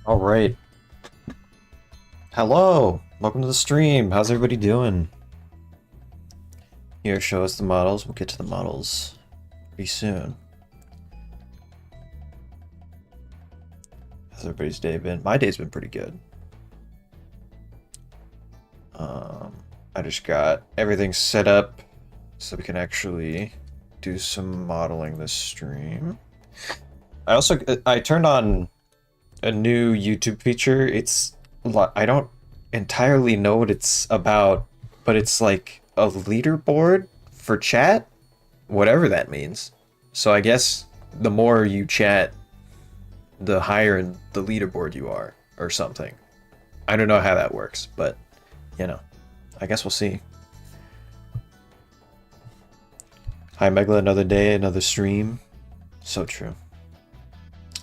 All right. Hello. Welcome to the stream. How's everybody doing? Here, show us the models. We'll get to the models pretty soon. How's everybody's day been? My day's been pretty good. I just got everything set up so we can actually do some modeling this stream. I turned on a new YouTube feature. I don't entirely know what it's about, but it's like a leaderboard for chat, whatever that means. So I guess the more you chat, the higher in the leaderboard you are, or something. I don't know how that works, but I guess we'll see. Hi Megla, another day, another stream. So true.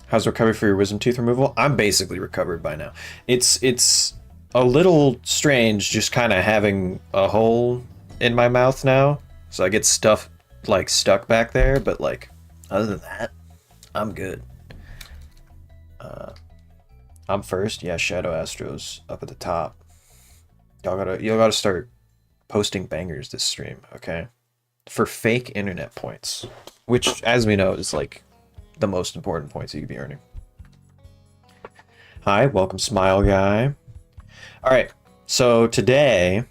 How's recovery for your wisdom tooth removal? I'm basically recovered by now. It's a little strange just kind of having a hole in my mouth now. So I get stuff like stuck back there, but like other than that, I'm good. I'm first. Yeah, Shadow Astro's up at the top. Y'all gotta start posting bangers this stream, okay? For fake internet points, which as we know is like the most important points you could be earning. Hi, welcome Smile Guy. Alright, so today,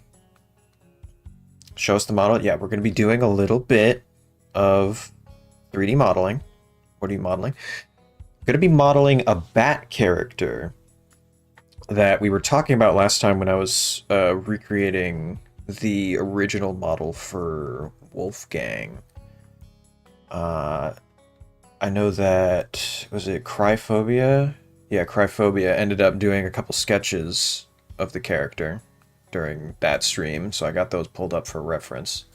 show us the model. Yeah, we're going to be doing a little bit of 3D modeling. What are you modeling? I'm going to be modeling a bat character that we were talking about last time when I was recreating the original model for Wolfgang. I know that, was it Cryphobia? Yeah, Cryphobia ended up doing a couple sketches of the character during that stream, so I got those pulled up for reference.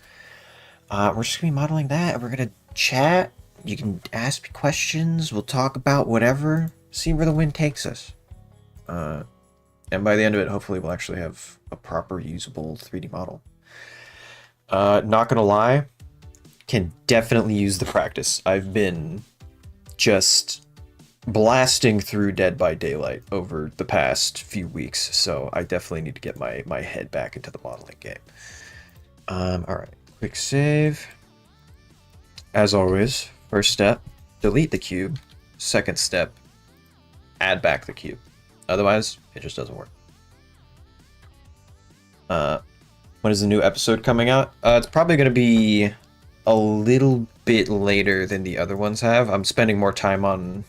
We're just gonna be modeling that. We're gonna chat. You can ask me questions. We'll talk about whatever. See where the wind takes us. And by the end of it, hopefully we'll actually have a proper usable 3D model. Not gonna lie, can definitely use the practice. I've been just blasting through Dead by Daylight over the past few weeks, so I definitely need to get my head back into the modeling game. Alright, quick save. As always, first step, delete the cube. Second step, add back the cube. Otherwise, it just doesn't work. When is the new episode coming out? It's probably going to be a little bit later than the other ones have. I'm spending more time on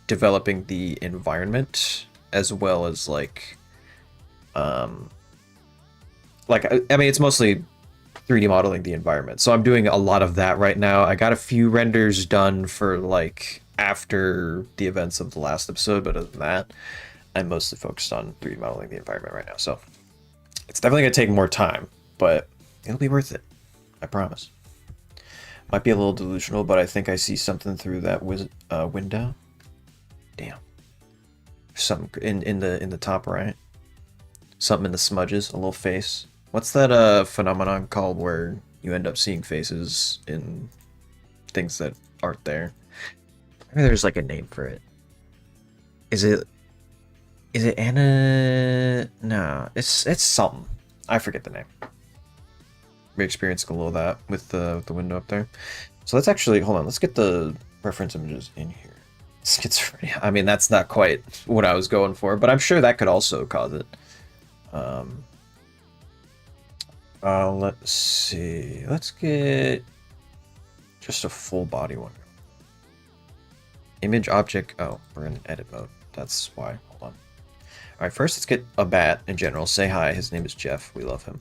developing the environment as well as like I mean, it's mostly 3D modeling the environment. So I'm doing a lot of that right now. I got a few renders done for like after the events of the last episode, but other than that, I'm mostly focused on 3D modeling the environment right now. So it's definitely gonna take more time, but it'll be worth it. I promise. Might be a little delusional, but I think I see something through that window. Damn. Something in the top right. Something in the smudges, a little face. What's that phenomenon called where you end up seeing faces in things that aren't there? Maybe there's like a name for it. Is it Anna? No, it's something. I forget the name. We experienced a little of that with the window up there. So let's actually, hold on, let's get the reference images in here. Schizophrenia. I mean, that's not quite what I was going for, but I'm sure that could also cause it. Let's see. Let's get just a full body one. Image object. Oh, we're in edit mode. That's why. Hold on. All right, first let's get a bat in general. Say hi. His name is Jeff. We love him.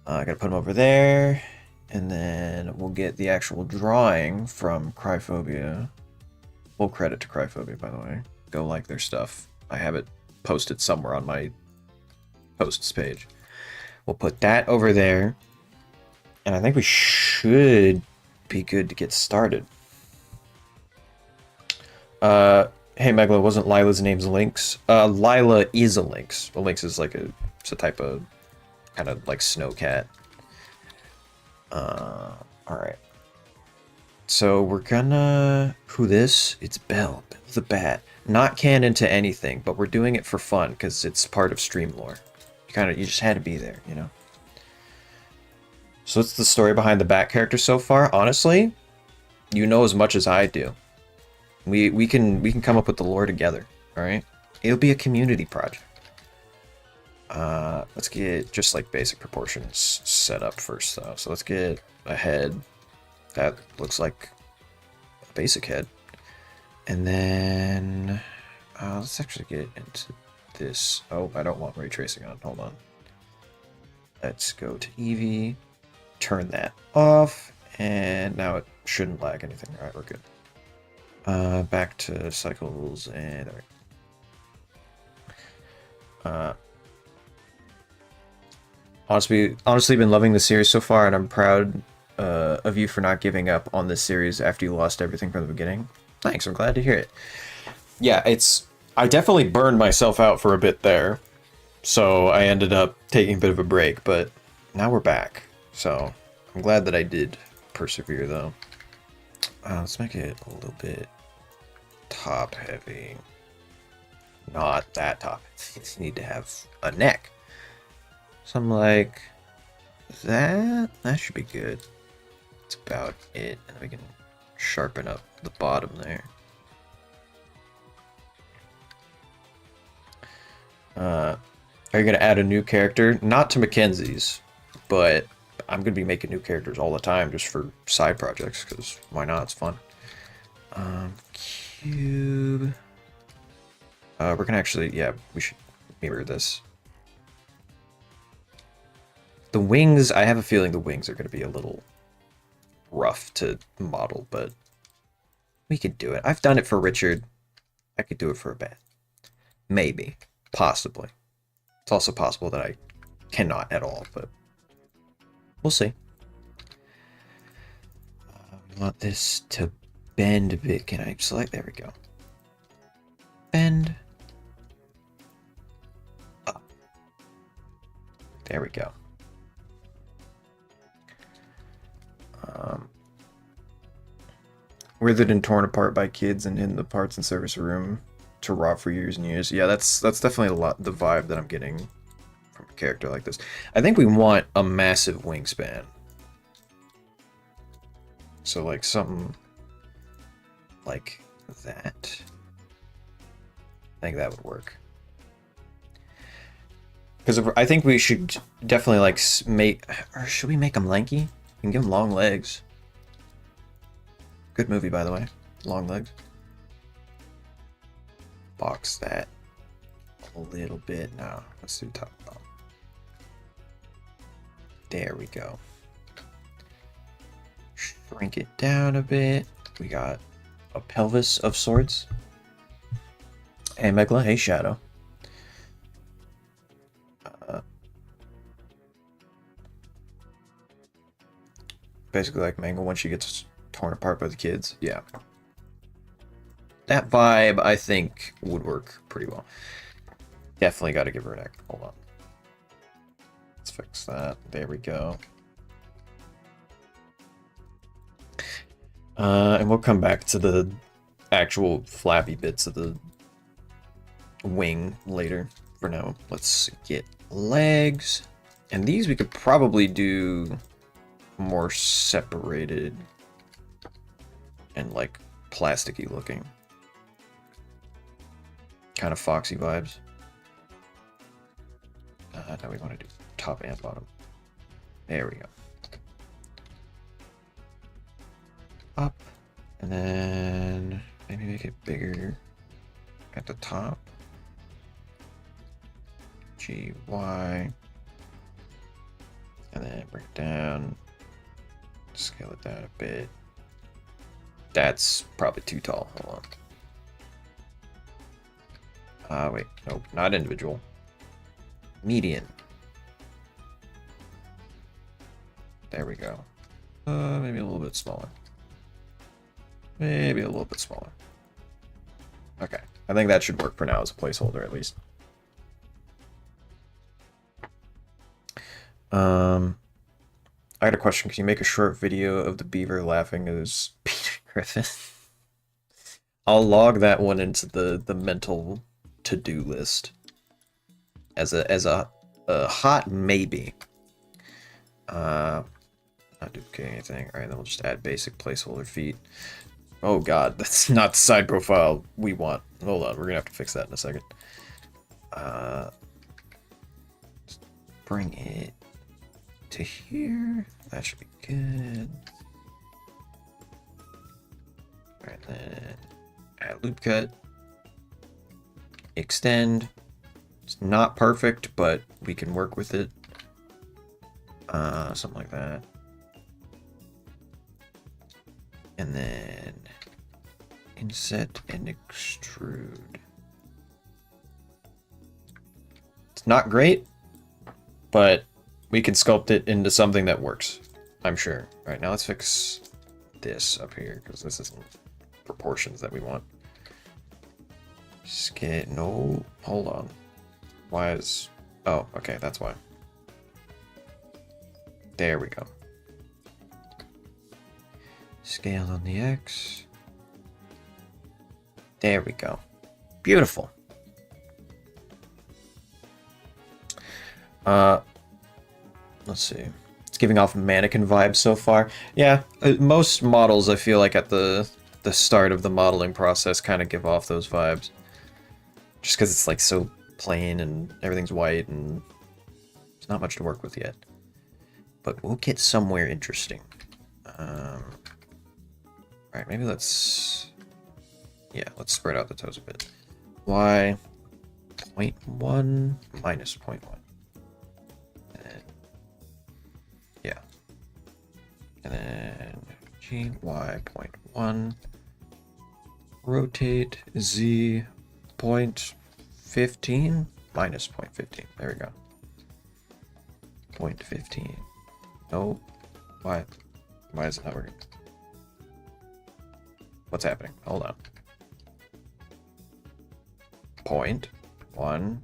I gotta put him over there, and then we'll get the actual drawing from Cryphobia. Full credit to Cryphobia, by the way. Go like their stuff. I have it posted somewhere on my posts page. We'll put that over there, and I think we should be good to get started. Hey Megla, wasn't Lila's name's Lynx? Lila is a lynx. A lynx is like it's a type of kind of like snowcat. Alright. So we're gonna... Who this? It's Belle. Belle the Bat. Not canon to anything, but we're doing it for fun, because it's part of stream lore. You just had to be there, you know? So what's the story behind the Bat character so far? Honestly, you know as much as I do. We can come up with the lore together, alright? It'll be a community project. Let's get just like basic proportions set up first though. So let's get a head that looks like a basic head. And then let's actually get into this. Oh, I don't want ray tracing on. Hold on. Let's go to Eevee, turn that off, and now it shouldn't lag anything. All right, we're good. Back to cycles, and there we go. Honestly, been loving the series so far, and I'm proud of you for not giving up on this series after you lost everything from the beginning. Thanks, I'm glad to hear it. Yeah, I definitely burned myself out for a bit there, so I ended up taking a bit of a break, but now we're back. So I'm glad that I did persevere, though. Let's make it a little bit top heavy. Not that top. You need to have a neck. Something like that. That should be good. That's about it. And we can sharpen up the bottom there. Are you going to add a new character? Not to Mackenzie's, but I'm going to be making new characters all the time just for side projects, because why not? It's fun. Cube. We're going to actually, yeah, we should mirror this. The wings, I have a feeling the wings are going to be a little rough to model, but we could do it. I've done it for Richard. I could do it for a bat. Maybe. Possibly. It's also possible that I cannot at all, but we'll see. We want this to bend a bit. Can I select? There we go. Bend. Up. There we go. Withered and torn apart by kids and in the parts and service room to rot for years and years. Yeah, that's definitely the vibe that I'm getting from a character like this. I think we want a massive wingspan. So like something like that. I think that would work. Because I think we should definitely like or should we make them lanky? We can give them long legs. Good movie, by the way. Long legs. Box that a little bit. Now, let's do top bottom. There we go. Shrink it down a bit. We got a pelvis of sorts. Hey, Megla. Hey, Shadow. Basically like Mangle when she gets torn apart by the kids. Yeah. That vibe, I think, would work pretty well. Definitely got to give her a neck. Hold on. Let's fix that. There we go. And we'll come back to the actual flappy bits of the wing later. For now, let's get legs. And these we could probably do more separated and like plasticky looking. Kind of foxy vibes. Now we want to do top and bottom. There we go. Up. And then maybe make it bigger at the top. G, Y. And then bring it down. Scale it down a bit. That's probably too tall. Hold on. Wait. Nope. Not individual. Median. There we go. Maybe a little bit smaller. Maybe a little bit smaller. Okay. I think that should work for now as a placeholder, at least. I got a question. Can you make a short video of the beaver laughing at his Griffin. I'll log that one into the mental to-do list as a hot maybe. Not duplicate anything. All right, then we'll just add basic placeholder feet. Oh god, that's not the side profile we want. Hold on, we're gonna have to fix that in a second. Bring it to here. That should be good. All right, then add loop cut. Extend. It's not perfect, but we can work with it. Something like that. And then inset and extrude. It's not great, but we can sculpt it into something that works, I'm sure. All right, now let's fix this up here because this isn't proportions that we want. Scale, no, hold on. Why is, oh, okay, that's why. There we go. Scale on the X. There we go. Beautiful. Let's see. It's giving off mannequin vibes so far. Yeah, most models I feel like at the start of the modeling process kind of give off those vibes. Just because it's like so plain and everything's white and there's not much to work with yet. But we'll get somewhere interesting. Alright, maybe let's spread out the toes a bit. Y 0.1 minus 0.1. And yeah. And then G, Y 0.1. Rotate Z 0.15 minus 0.15. There we go. 0.15. No. Why? Why is it not working? What's happening? Hold on. 0.1.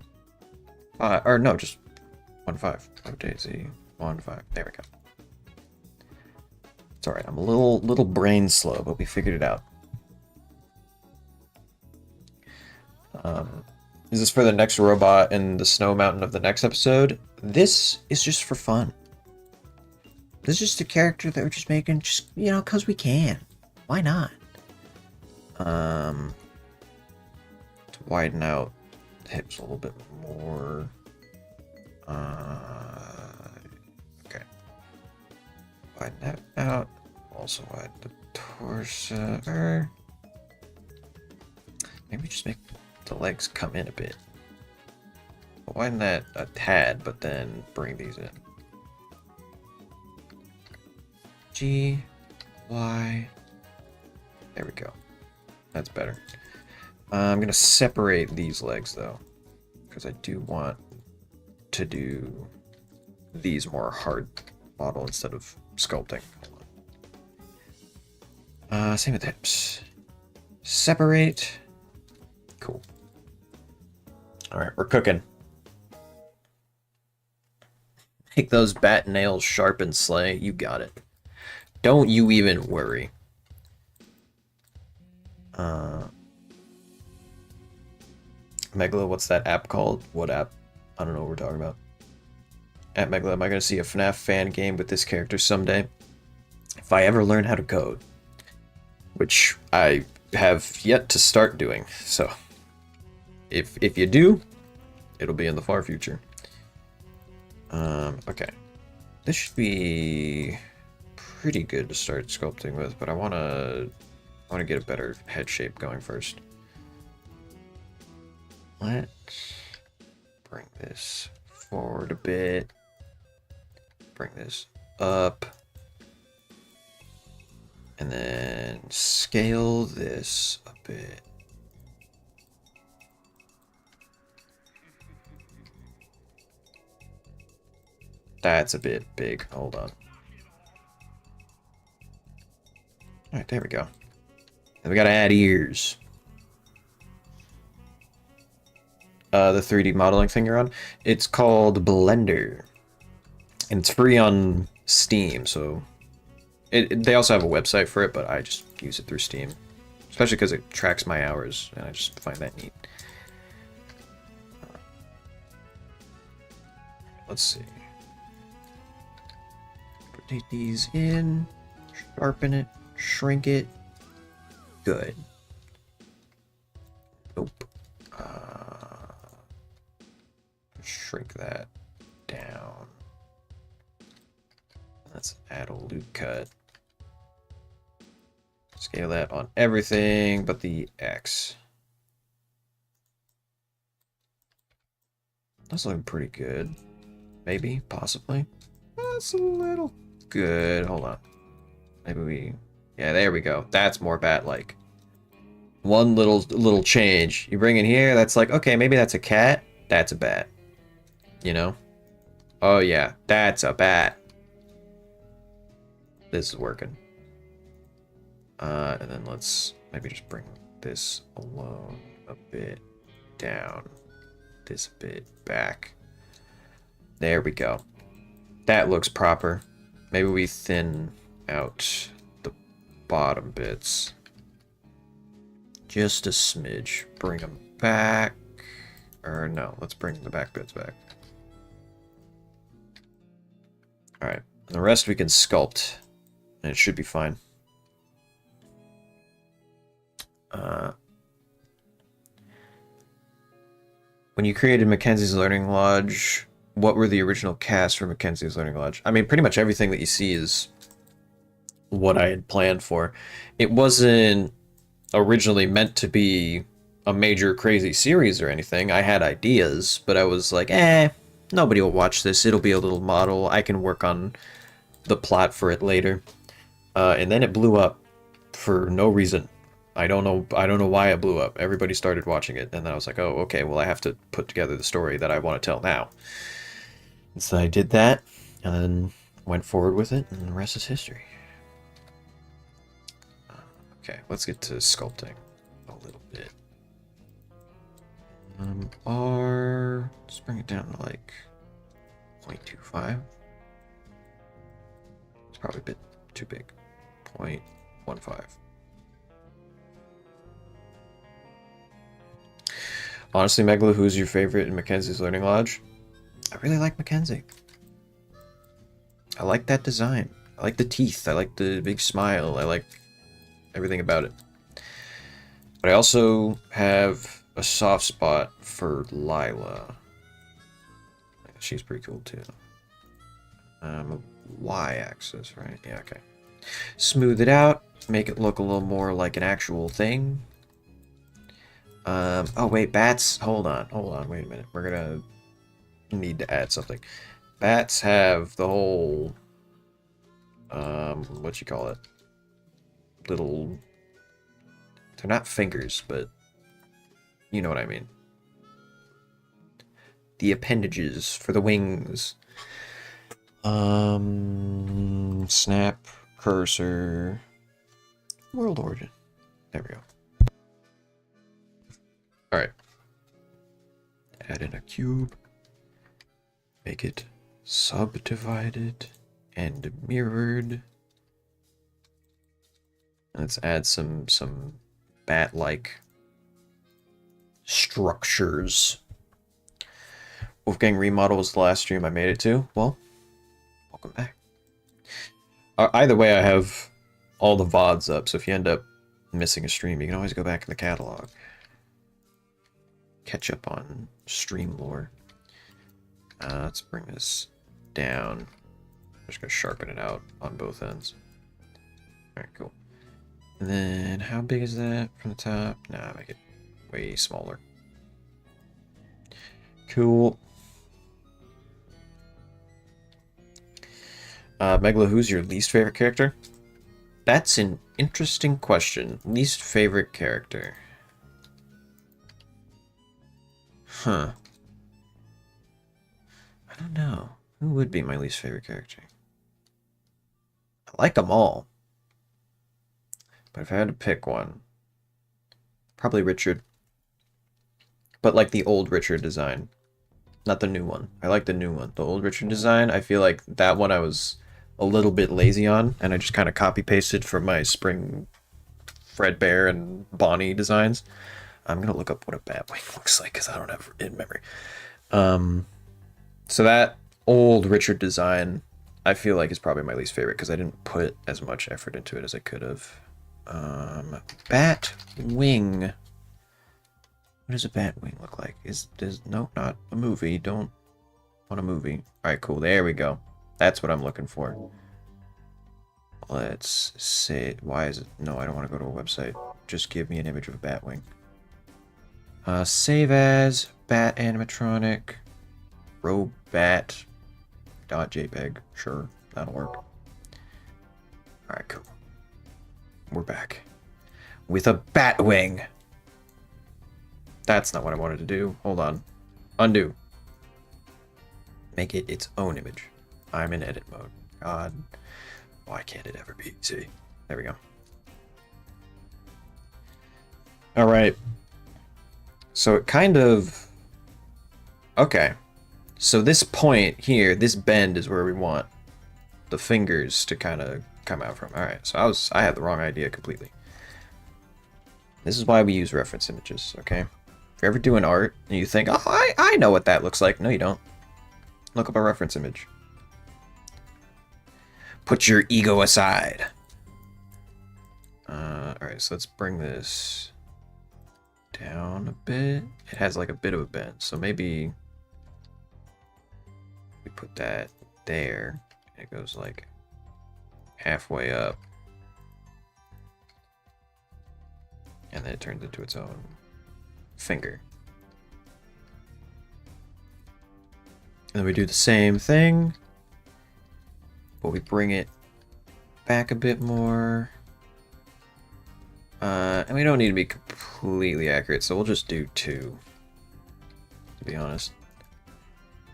Or no, just 1.5. Rotate Z 1.5. There we go. It's alright. I'm a little brain slow, but we figured it out. Is this for the next robot in the snow mountain of the next episode? This is just for fun. This is just a character that we're just making, just, you know, because we can. Why not? To widen out the hips a little bit more. Okay. Widen that out. Also widen the torso. Maybe just make the legs come in a bit. Widen that a tad, but then bring these in. G, Y. There we go. That's better. I'm going to separate these legs, though, because I do want to do these more hard model instead of sculpting. Same with the hips. Separate. Cool. All right, we're cooking. Make those bat nails sharp and slay. You got it. Don't you even worry. Megala, what's that app called? What app? I don't know what we're talking about. At Megala, am I going to see a FNAF fan game with this character someday? If I ever learn how to code. Which I have yet to start doing, so if you do, it'll be in the far future. Okay. This should be pretty good to start sculpting with, but I want to get a better head shape going first. Let's bring this forward a bit. Bring this up. And then scale this a bit. That's a bit big. Hold on. Alright, there we go. And we gotta add ears. The 3D modeling thing you're on. It's called Blender. And it's free on Steam, so They also have a website for it, but I just use it through Steam. Especially because it tracks my hours, and I just find that neat. Let's see. Rotate these in, sharpen it, shrink it. Good. Nope. Shrink that down. Let's add a loop cut. Scale that on everything but the X. That's looking pretty good. Maybe, possibly. That's a little good. Hold on. Maybe we... Yeah, there we go. That's more bat-like. One little change. You bring in here, that's like, okay, maybe that's a cat. That's a bat. You know? Oh yeah, that's a bat. This is working. And then let's maybe just bring this alone a bit down. This bit back. There we go. That looks proper. Maybe we thin out the bottom bits. Just a smidge. Bring them back. Or no, let's bring the back bits back. Alright. The rest we can sculpt. And it should be fine. When you created Mackenzie's Learning Lodge, what were the original cast for Mackenzie's Learning Lodge? I mean, pretty much everything that you see is what I had planned for. It wasn't originally meant to be a major crazy series or anything. I had ideas, but I was like, nobody will watch this. It'll be a little model. I can work on the plot for it later. And then it blew up for no reason. I don't know why it blew up. Everybody started watching it, and then I was like, oh, okay, well, I have to put together the story that I want to tell now. And so I did that, and then went forward with it, and the rest is history. Okay, let's get to sculpting a little bit. Let's bring it down to like 0.25. It's probably a bit too big. 0.15. Honestly, Megla, who's your favorite in Mackenzie's Learning Lodge? I really like Mackenzie. I like that design. I like the teeth. I like the big smile. I like everything about it. But I also have a soft spot for Lila. She's pretty cool too. Y-axis, right? Yeah, okay. Smooth it out. Make it look a little more like an actual thing. Oh wait, bats, hold on, wait a minute. We're gonna need to add something. Bats have the whole, what you call it? Little, they're not fingers, but you know what I mean. The appendages for the wings. Snap, cursor, world origin. There we go. Alright. Add in a cube. Make it subdivided and mirrored. Let's add some bat-like structures. Wolfgang Remodel was the last stream I made it to. Well, welcome back. Either way, I have all the VODs up, so if you end up missing a stream, you can always go back in the catalog. Catch up on stream lore. Let's bring this down. I'm just going to sharpen it out on both ends. Alright, cool. And then, how big is that from the top? Nah, make it way smaller. Cool. Megla, who's your least favorite character? That's an interesting question. Least favorite character. Huh. I don't know. Who would be my least favorite character? I like them all. But if I had to pick one, probably Richard. But like the old Richard design. Not the new one. I like the new one. The old Richard design, I feel like that one I was a little bit lazy on, and I just kind of copy pasted from my Spring Fredbear and Bonnie designs. I'm gonna look up what a Batwing looks like because I don't have it in memory. So that old Richard design, I feel like is probably my least favorite because I didn't put as much effort into it as I could have. Batwing. What does a Batwing look like? No, not a movie. Don't want a movie. All right, cool. There we go. That's what I'm looking for. Let's say, why is it? No, I don't want to go to a website. Just give me an image of a Batwing. Save as bat animatronic robat.jpg. Sure, that'll work. All right, cool. We're back with a Batwing. That's not what I wanted to do. Hold on. Undo. Make it its own image. I'm in edit mode. God, why can't it ever be easy? There we go. All right. So it kind of... Okay. So this point here, this bend is where we want the fingers to kind of come out from. All right. So I had the wrong idea completely. This is why we use reference images, okay? If you're ever doing art and you think, oh, I know what that looks like. No, you don't. Look up a reference image. Put your ego aside. Alright, so let's bring this down a bit. It has like a bit of a bend, so maybe we put that there. It goes like halfway up. And then it turns into its own finger. And then we do the same thing, but we bring it back a bit more. And we don't need to be completely accurate, so we'll just do 2, to be honest.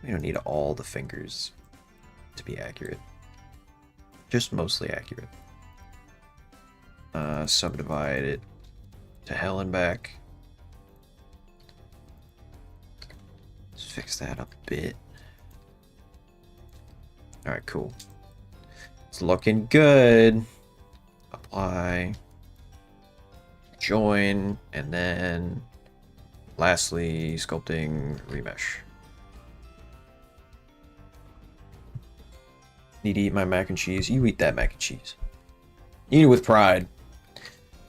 We don't need all the fingers to be accurate. Just mostly accurate. Subdivide it to hell and back. Let's fix that up a bit. Alright, cool. It's looking good. Apply. Join. And then lastly, sculpting remesh. Need to eat my mac and cheese. You eat that mac and cheese. Eat it with pride.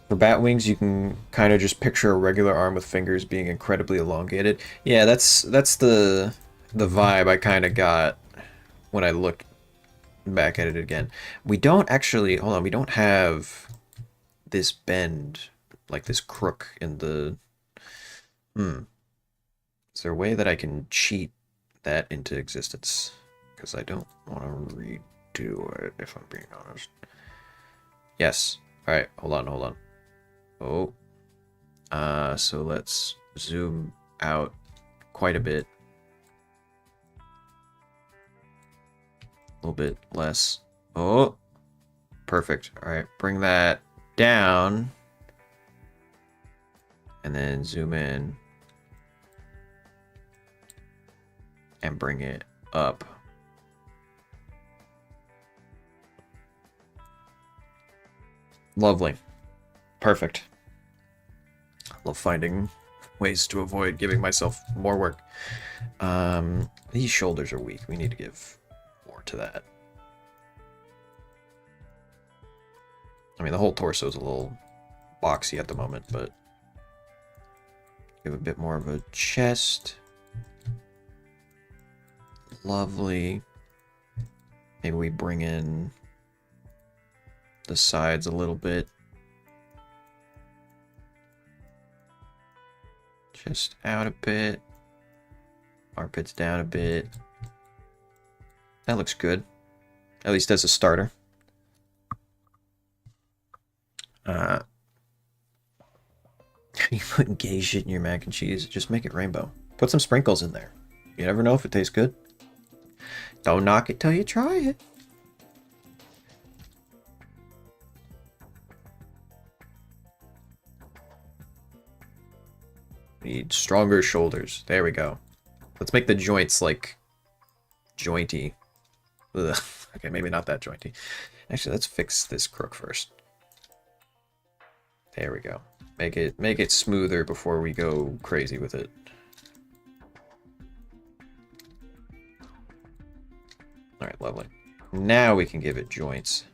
For bat wings, you can kind of just picture a regular arm with fingers being incredibly elongated. Yeah, that's the vibe I kind of got when I looked back at it again. We don't actually, hold on, we don't have this bend, like this crook in the, Is there a way that I can cheat that into existence? Because I don't want to redo it, if I'm being honest. Yes. Alright, hold on. Oh. So let's zoom out quite a bit. A little bit less. Oh. Perfect. Alright, bring that down. And then zoom in. And bring it up. Lovely. Perfect. I love finding ways to avoid giving myself more work. These shoulders are weak. We need to give more to that. I mean, the whole torso is a little boxy at the moment, but give a bit more of a chest. Lovely. Maybe we bring in the sides a little bit. Just out a bit. Armpits down a bit. That looks good. At least as a starter. You put gay shit in your mac and cheese. Just make it rainbow. Put some sprinkles in there. You never know if it tastes good. Don't knock it till you try it. Need stronger shoulders. There we go. Let's make the joints like jointy. Ugh. Okay, maybe not that jointy. Actually, let's fix this crook first. There we go. Make it smoother before we go crazy with it. Alright, lovely. Now we can give it joints.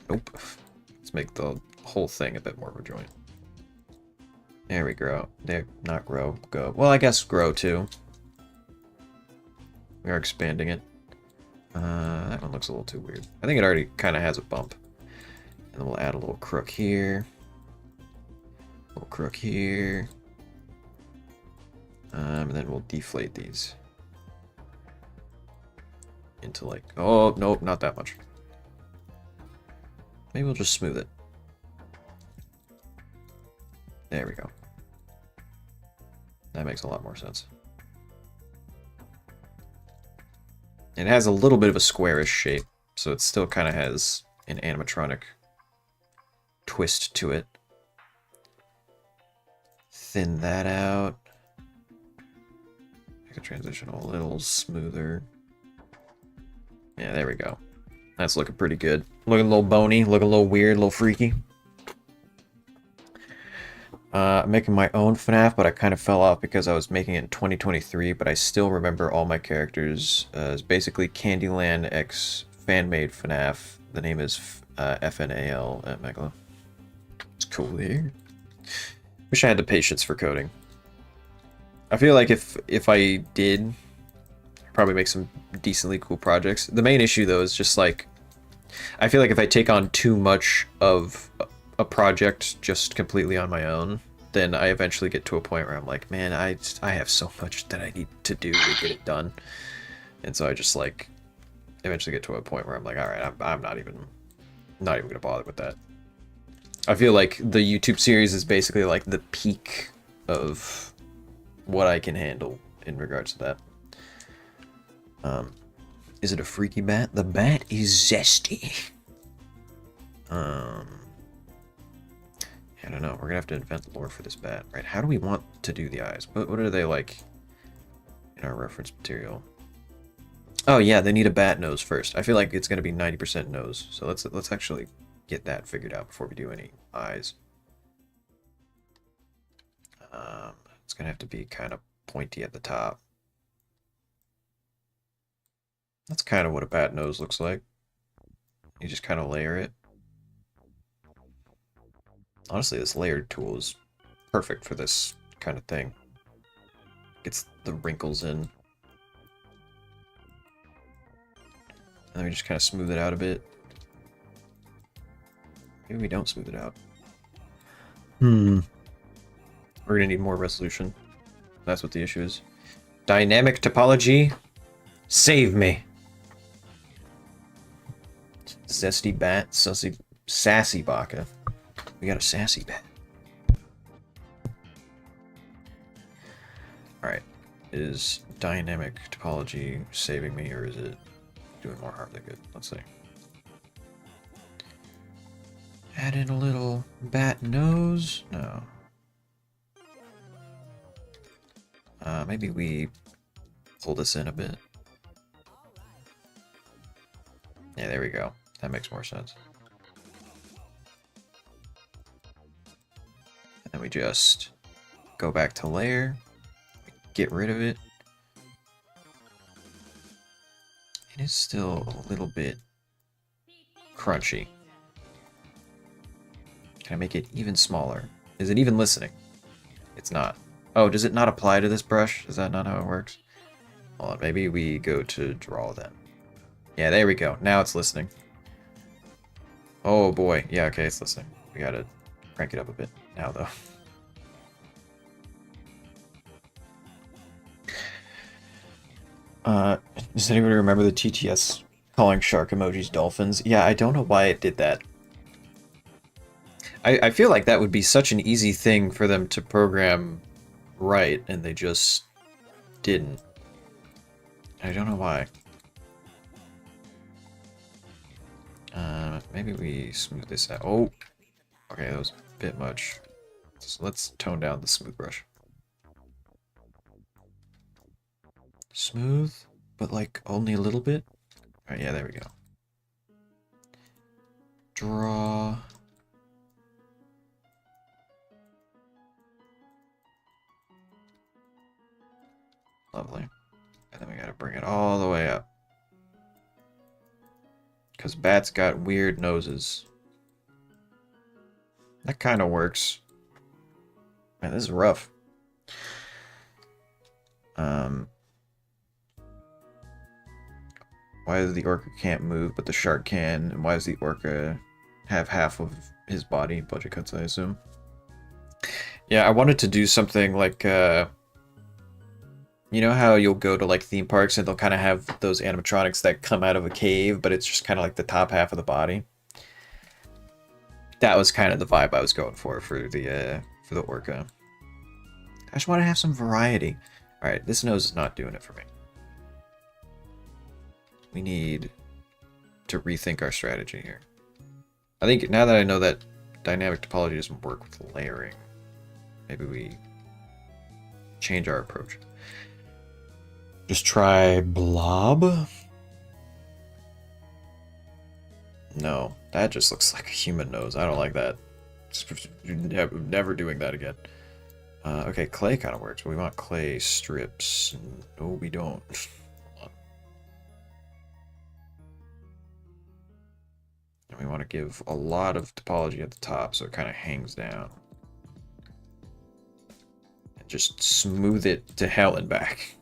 Nope. Let's make the whole thing a bit more of a joint. There we go. There, not grow, go. Well, I guess grow too. We are expanding it. That one looks a little too weird. I think it already kind of has a bump. And then we'll add a little crook here. A little crook here. And then we'll deflate these. Into like... Oh, nope, not that much. Maybe we'll just smooth it. There we go. That makes a lot more sense. It has a little bit of a squarish shape, so it still kind of has an animatronic twist to it. Thin that out. Make the transition a little smoother. Yeah, there we go. That's looking pretty good. Looking a little bony, looking a little weird, a little freaky. I'm making my own FNAF, but I kind of fell off because I was making it in 2023, but I still remember all my characters as basically Candyland X fan-made FNAF. The name is FNAL at Megalo. It's cool here. Wish I had the patience for coding. I feel like if I did, I'd probably make some decently cool projects. The main issue, though, is just like, I feel like if I take on too much of a project just completely on my own, then I eventually get to a point where I'm like, man, I have so much that I need to do to get it done. And so I just like eventually get to a point where I'm like, all right, I'm not even gonna bother with that. I feel like the YouTube series is basically like the peak of what I can handle in regards to that. Is it a freaky bat? The bat is zesty. I don't know. We're gonna have to invent lore for this bat, right? How do we want to do the eyes? What are they like in our reference material? Oh yeah, they need a bat nose first. I feel like it's gonna be 90% nose. So let's actually get that figured out before we do any eyes. It's gonna have to be kind of pointy at the top. That's kind of what a bat nose looks like. You just kind of layer it. Honestly, this layered tool is perfect for this kind of thing. Gets the wrinkles in. And then we just kind of smooth it out a bit. Maybe we don't smooth it out. We're gonna need more resolution. That's what the issue is. Dynamic topology, save me. Zesty bat, sassy baka. We got a sassy bat. Alright. Is dynamic topology saving me, or is it doing more harm than good? Let's see. Add in a little bat nose? No. Maybe we pull this in a bit. Yeah, there we go. That makes more sense. And then we just go back to layer, get rid of it. It is still a little bit crunchy. Can I make it even smaller? Is it even listening? It's not. Oh, does it not apply to this brush? Is that not how it works? Hold on, maybe we go to draw then. Yeah, there we go. Now it's listening. Oh boy. Yeah, okay, it's listening. We gotta crank it up a bit now, though. Does anybody remember the TTS calling shark emojis dolphins? Yeah, I don't know why it did that. I feel like that would be such an easy thing for them to program right, and they just didn't. I don't know why. Maybe we smooth this out. Oh! Okay, that was a bit much. So let's tone down the smooth brush. Smooth, but like only a little bit. All right, yeah, there we go. Draw. Lovely. And then we gotta bring it all the way up. Because bats got weird noses. That kind of works. Man, this is rough. Why is the orca can't move, but the shark can? And why does the orca have half of his body? Budget cuts, I assume. Yeah, I wanted to do something like, you know how you'll go to like theme parks and they'll kind of have those animatronics that come out of a cave, but it's just kind of like the top half of the body. That was kind of the vibe I was going for the orca. I just want to have some variety. All right, this nose is not doing it for me. We need to rethink our strategy here. I think now that I know that dynamic topology doesn't work with layering, maybe we change our approach. Just try blob. No, that just looks like a human nose. I don't like that. Never doing that again. Okay, clay kind of works, but we want clay strips. No, we don't. And we want to give a lot of topology at the top so it kind of hangs down. And just smooth it to hell and back.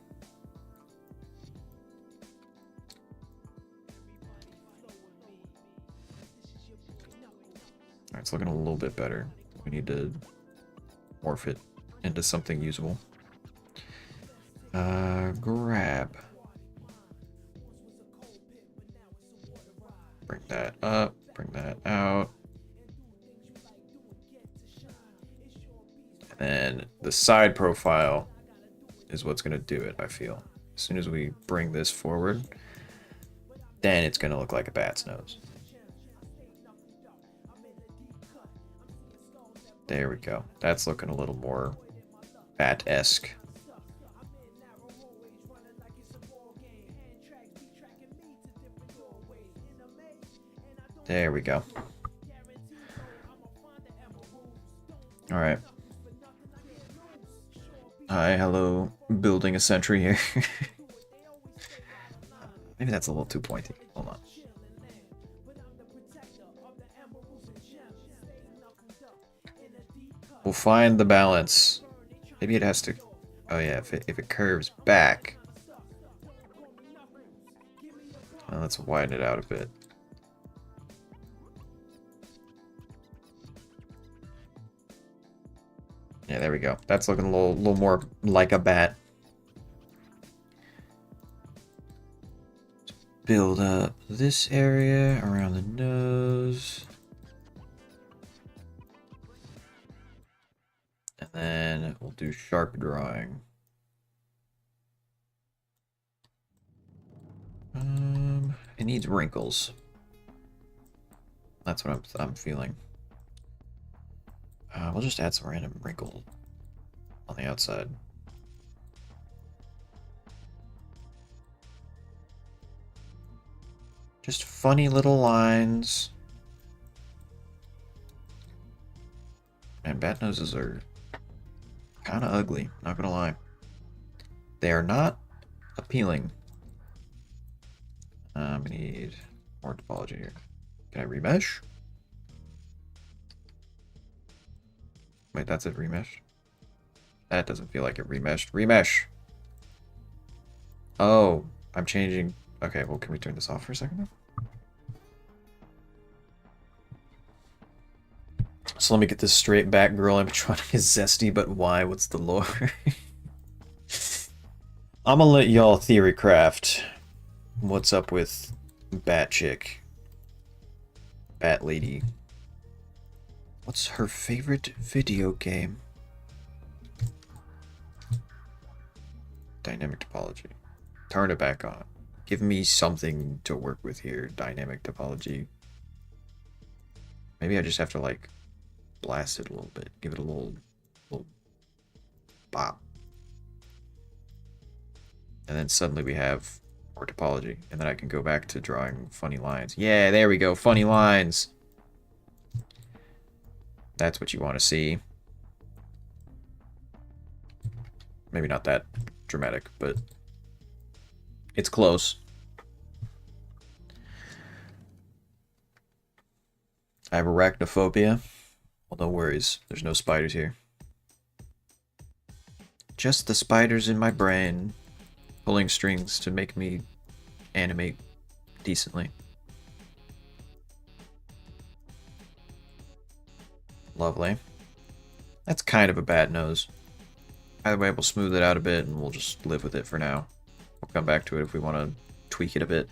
Alright, it's looking a little bit better. We need to morph it into something usable. Grab. Bring that up, bring that out. And then the side profile is what's going to do it, I feel. As soon as we bring this forward, then it's going to look like a bat's nose. There we go. That's looking a little more bat-esque. There we go. All right. Hi, hello. Building a sentry here. Maybe that's a little too pointy. Hold on. We'll find the balance. Maybe it has to... Oh yeah, if it curves back. Well, let's widen it out a bit. Yeah, there we go. That's looking a little more like a bat. Build up this area around the nose. And then we'll do sharp drawing. It needs wrinkles. That's what I'm feeling. We'll just add some random wrinkle on the outside. Just funny little lines. And bat noses are kind of ugly, not gonna lie. They are not appealing. We need more topology here. Can I remesh? Wait, that's it, remesh? That doesn't feel like it remeshed. Remesh! Oh, I'm changing. Okay, well, can we turn this off for a second? So let me get this straight. Batgirl animatronic is zesty, but why? What's the lore? I'm gonna let y'all theory craft. What's up with Bat Chick? Bat Lady. What's her favorite video game? Dynamic topology. Turn it back on. Give me something to work with here. Dynamic topology. Maybe I just have to like blast it a little bit. Give it a little bop. And then suddenly we have Retopology. And then I can go back to drawing funny lines. Yeah, there we go. Funny lines. That's what you want to see. Maybe not that dramatic, but it's close. I have arachnophobia. Well, no worries. There's no spiders here. Just the spiders in my brain pulling strings to make me animate decently. Lovely. That's kind of a bad nose. Either way, we'll smooth it out a bit and we'll just live with it for now. We'll come back to it if we want to tweak it a bit.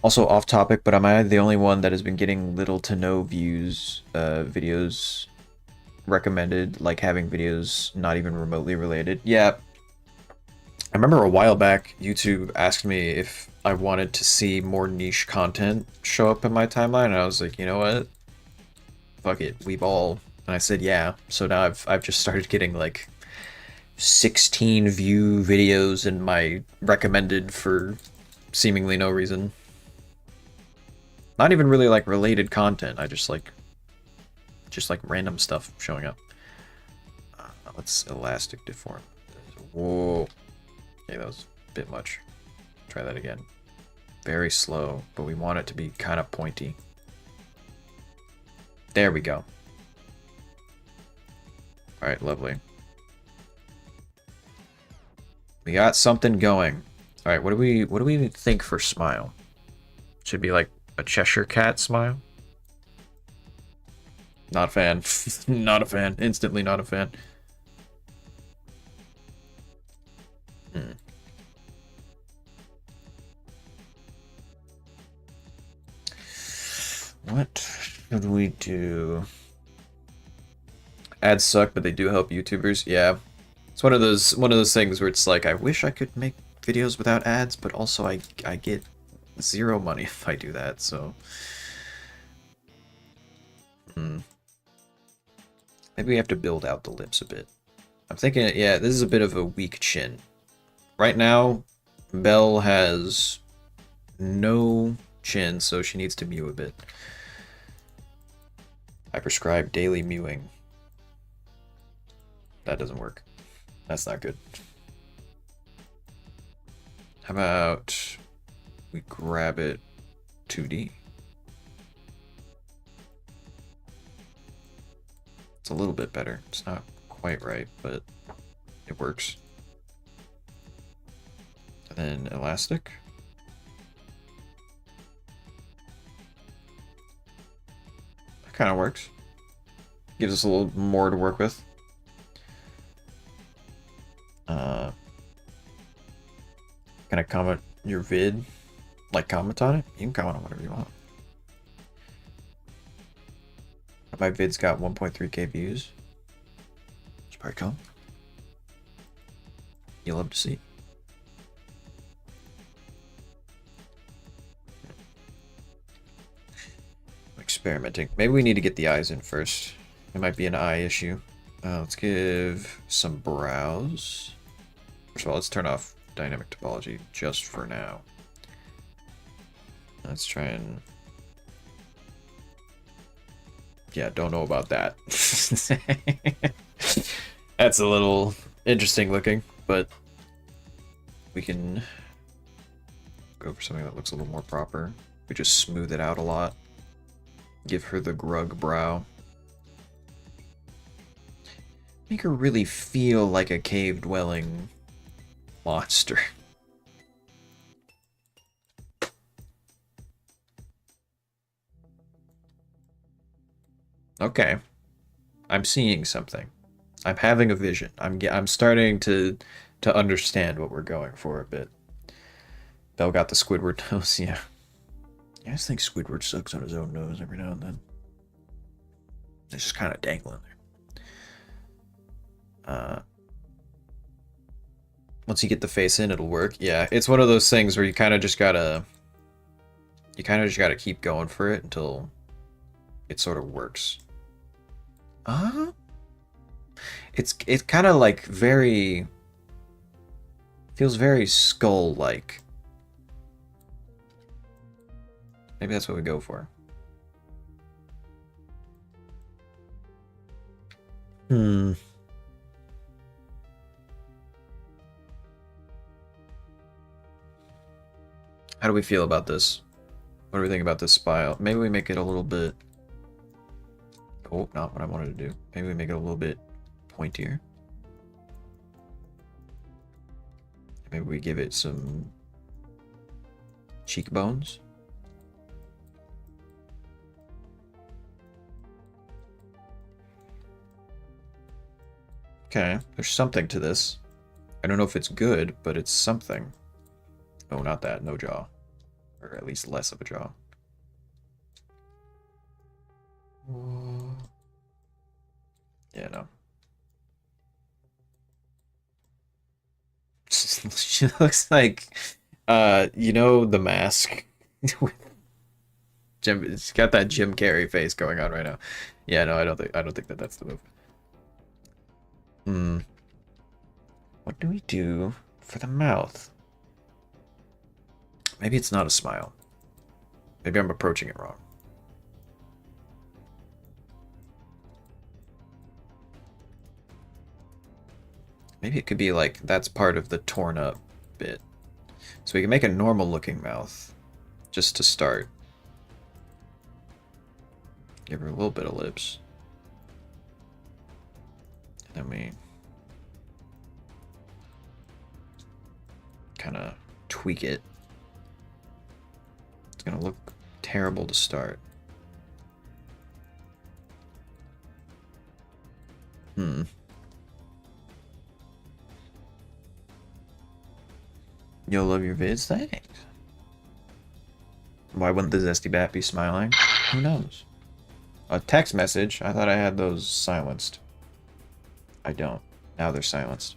Also off topic, but am I the only one that has been getting little to no views, videos recommended, like having videos not even remotely related? Yeah. I remember a while back, YouTube asked me if I wanted to see more niche content show up in my timeline, and I was like, you know what? Fuck it, we ball. And I said, yeah. So now I've just started getting like 16 view videos in my recommended for seemingly no reason. Not even really like related content. I just like random stuff showing up. Let's elastic deform. Whoa. Okay, that was a bit much. Try that again. Very slow, but we want it to be kind of pointy. There we go. Alright, lovely. We got something going. Alright, what do we think for smile? Should be like a Cheshire Cat smile? Not a fan. Not a fan. Instantly not a fan. What should we do? Ads suck, but they do help YouTubers. Yeah, it's one of those things where it's like I wish I could make videos without ads, but also I get zero money if I do that. So maybe we have to build out the lips a bit. I'm thinking, yeah, this is a bit of a weak chin. Right now, Belle has no chin, so she needs to mew a bit. I prescribe daily mewing. That doesn't work. That's not good. How about we grab it 2D? It's a little bit better. It's not quite right, but it works. And then elastic. That kind of works. Gives us a little more to work with. Can I comment your vid? Like, comment on it? You can comment on whatever you want. My vid's got 1.3k views. It's pretty cool. You'll love to see. Experimenting. Maybe we need to get the eyes in first. It might be an eye issue. Let's give some brows. First of all, let's turn off dynamic topology just for now. Let's try and... Yeah, don't know about that. That's a little interesting looking, but we can go for something that looks a little more proper. We just smooth it out a lot. Give her the grug brow. Make her really feel like a cave-dwelling monster. Okay. I'm seeing something. I'm having a vision. I'm starting to understand what we're going for a bit. Belle got the Squidward nose, yeah. I just think Squidward sucks on his own nose every now and then. It's just kind of dangling there. Once you get the face in, it'll work. Yeah, it's one of those things where you kind of just gotta keep going for it until it sort of works. It's kind of like very Feels very skull-like. Maybe that's what we go for. How do we feel about this? What do we think about this spile? Maybe we make it a little bit... Oh, not what I wanted to do. Maybe we make it a little bit pointier. Maybe we give it some cheekbones. Okay, there's something to this. I don't know if it's good, but it's something. Oh, not that. No jaw. Or at least less of a jaw. Yeah, no. She looks like, you know, The Mask. Jim, it's got that Jim Carrey face going on right now. Yeah, no, I don't think that that's the move. What do we do for the mouth? Maybe it's not a smile. Maybe I'm approaching it wrong. Maybe it could be like that's part of the torn up bit. So we can make a normal looking mouth just to start. Give her a little bit of lips. And then we kind of tweak it. It's gonna look terrible to start. You'll love your vids? Thanks. Why wouldn't the Zesty Bat be smiling? Who knows? A text message? I thought I had those silenced. I don't. Now they're silenced.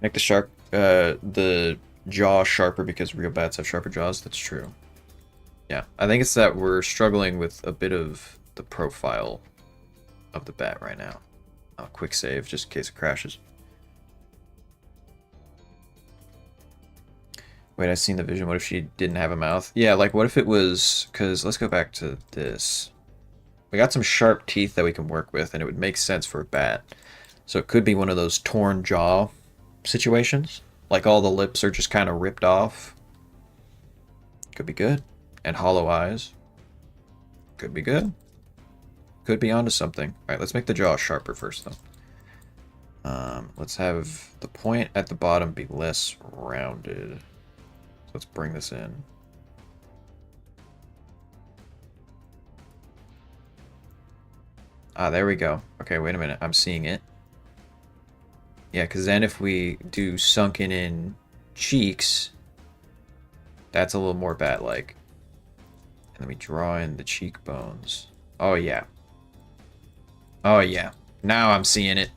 Make the jaw sharper because real bats have sharper jaws. That's true. Yeah, I think it's that we're struggling with a bit of the profile of the bat right now. Quick save just in case it crashes. Wait, I seen the vision. What if she didn't have a mouth? Yeah, like what if it was... Because let's go back to this. We got some sharp teeth that we can work with, and it would make sense for a bat. So it could be one of those torn jaw situations. Like all the lips are just kind of ripped off. Could be good. And hollow eyes. Could be good. Could be onto something. Alright, let's make the jaw sharper first, though. Let's have the point at the bottom be less rounded. Let's bring this in. Ah, there we go. Okay, wait a minute. I'm seeing it. Yeah, because then if we do sunken in cheeks, that's a little more bat-like. And then we draw in the cheekbones. Oh, yeah. Oh, yeah. Now I'm seeing it.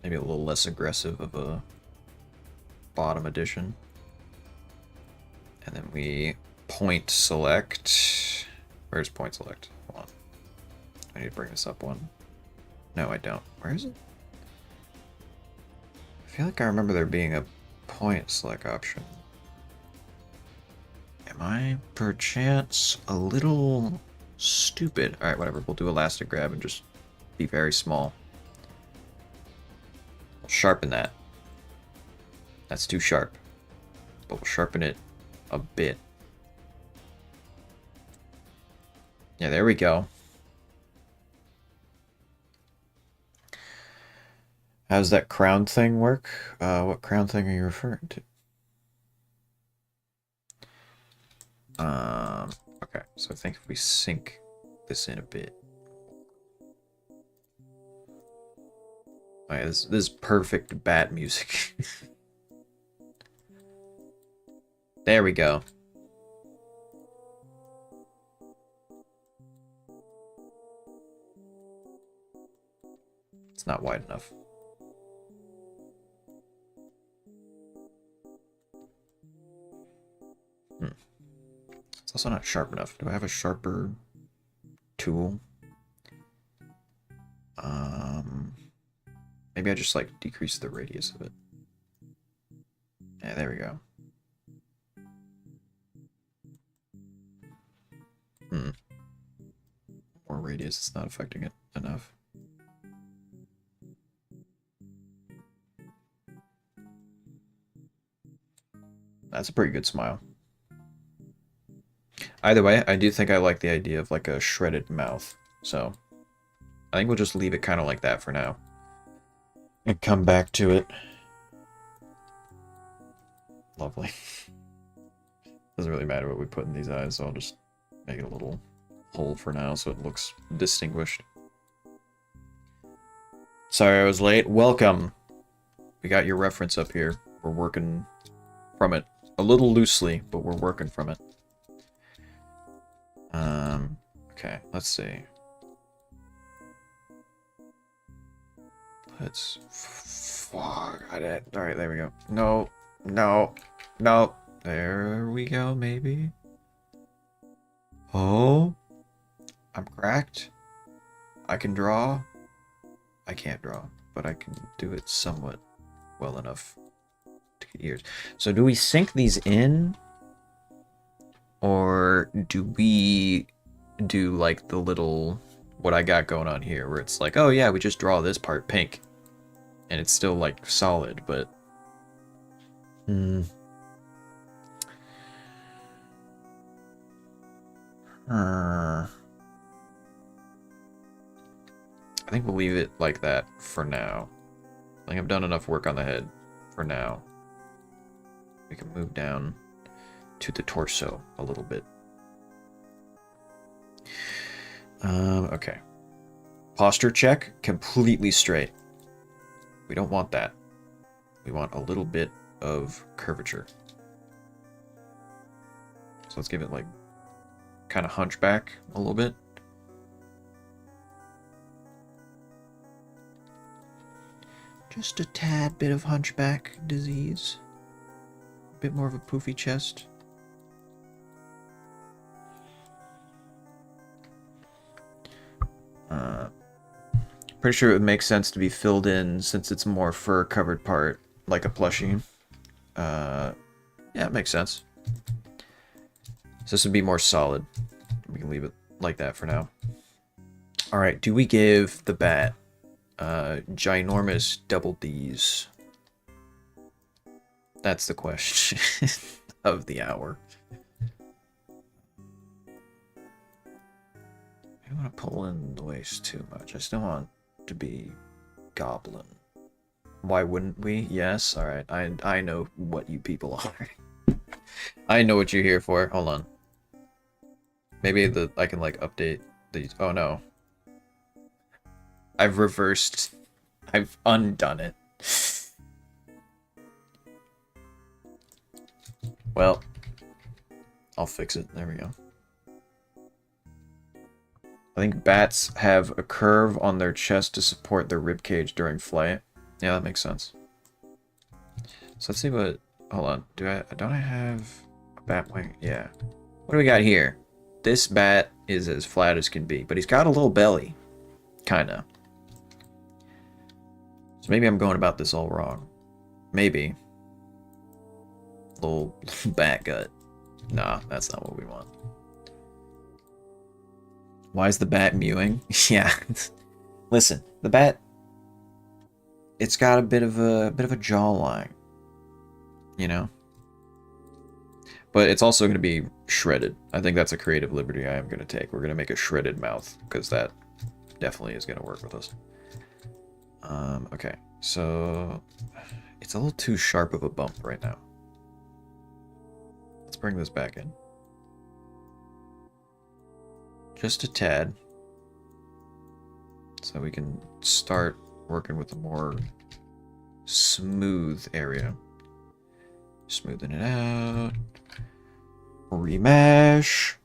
Maybe a little less aggressive of a bottom edition. And then we point select. Where's point select? Hold on. I need to bring this up one. No, I don't. Where is it? I feel like I remember there being a point select option. Am I perchance a little stupid? Alright, whatever. We'll do elastic grab and just be very small. Sharpen that. That's too sharp. But we'll sharpen it a bit. Yeah, there we go. How does that crown thing work? What crown thing are you referring to? Okay, so I think if we sync this in a bit. Oh yeah, this is perfect bat music. There we go. It's not wide enough. It's also not sharp enough. Do I have a sharper tool? Maybe I just like decrease the radius of it. Yeah, there we go. More radius, it's not affecting it enough. That's a pretty good smile. Either way, I do think I like the idea of like a shredded mouth. So I think we'll just leave it kind of like that for now. And come back to it. Lovely. Doesn't really matter what we put in these eyes, so I'll just make it a little hole for now so it looks distinguished. Sorry I was late. Welcome. We got your reference up here. We're working from it. A little loosely, but we're working from it. Okay, let's see. Let's... Fuck. Alright, there we go. No, no, no. There we go, maybe. Oh. I'm cracked. I can draw. I can't draw, but I can do it somewhat well enough to get ears. So do we sink these in? Or do we do like the little, what I got going on here, where it's like, oh yeah, we just draw this part pink. And it's still like solid, but... I think we'll leave it like that for now. I think I've done enough work on the head for now. We can move down to the torso a little bit. Okay. Posture check, completely straight. We don't want that. We want a little bit of curvature. So let's give it like kind of hunchback a little bit. Just a tad bit of hunchback disease. A bit more of a poofy chest. Pretty sure it would make sense to be filled in since it's a more fur-covered part, like a plushie. Yeah, it makes sense. So this would be more solid. We can leave it like that for now. Alright, do we give the bat ginormous double D's? That's the question of the hour. I don't want to pull in the waist too much. I still want to be goblin. Why wouldn't we? Yes, alright. I know what you people are. I know what you're here for. Hold on. Maybe I can like update these. Oh no. I've reversed. I've undone it. Well, I'll fix it. There we go. I think bats have a curve on their chest to support their ribcage during flight. Yeah, that makes sense. So let's see what... Hold on. Don't I have a bat wing? Yeah. What do we got here? This bat is as flat as can be, but he's got a little belly. Kinda. So maybe I'm going about this all wrong. Maybe. Little bat gut. Nah, that's not what we want. Why is the bat mewing? Yeah. Listen, the bat, it's got a bit of a jawline, you know? But it's also going to be shredded. I think that's a creative liberty I am going to take. We're going to make a shredded mouth because that definitely is going to work with us. Okay, so it's a little too sharp of a bump right now. Let's bring this back in. Just a tad. So we can start working with a more smooth area. Smoothing it out. Remesh.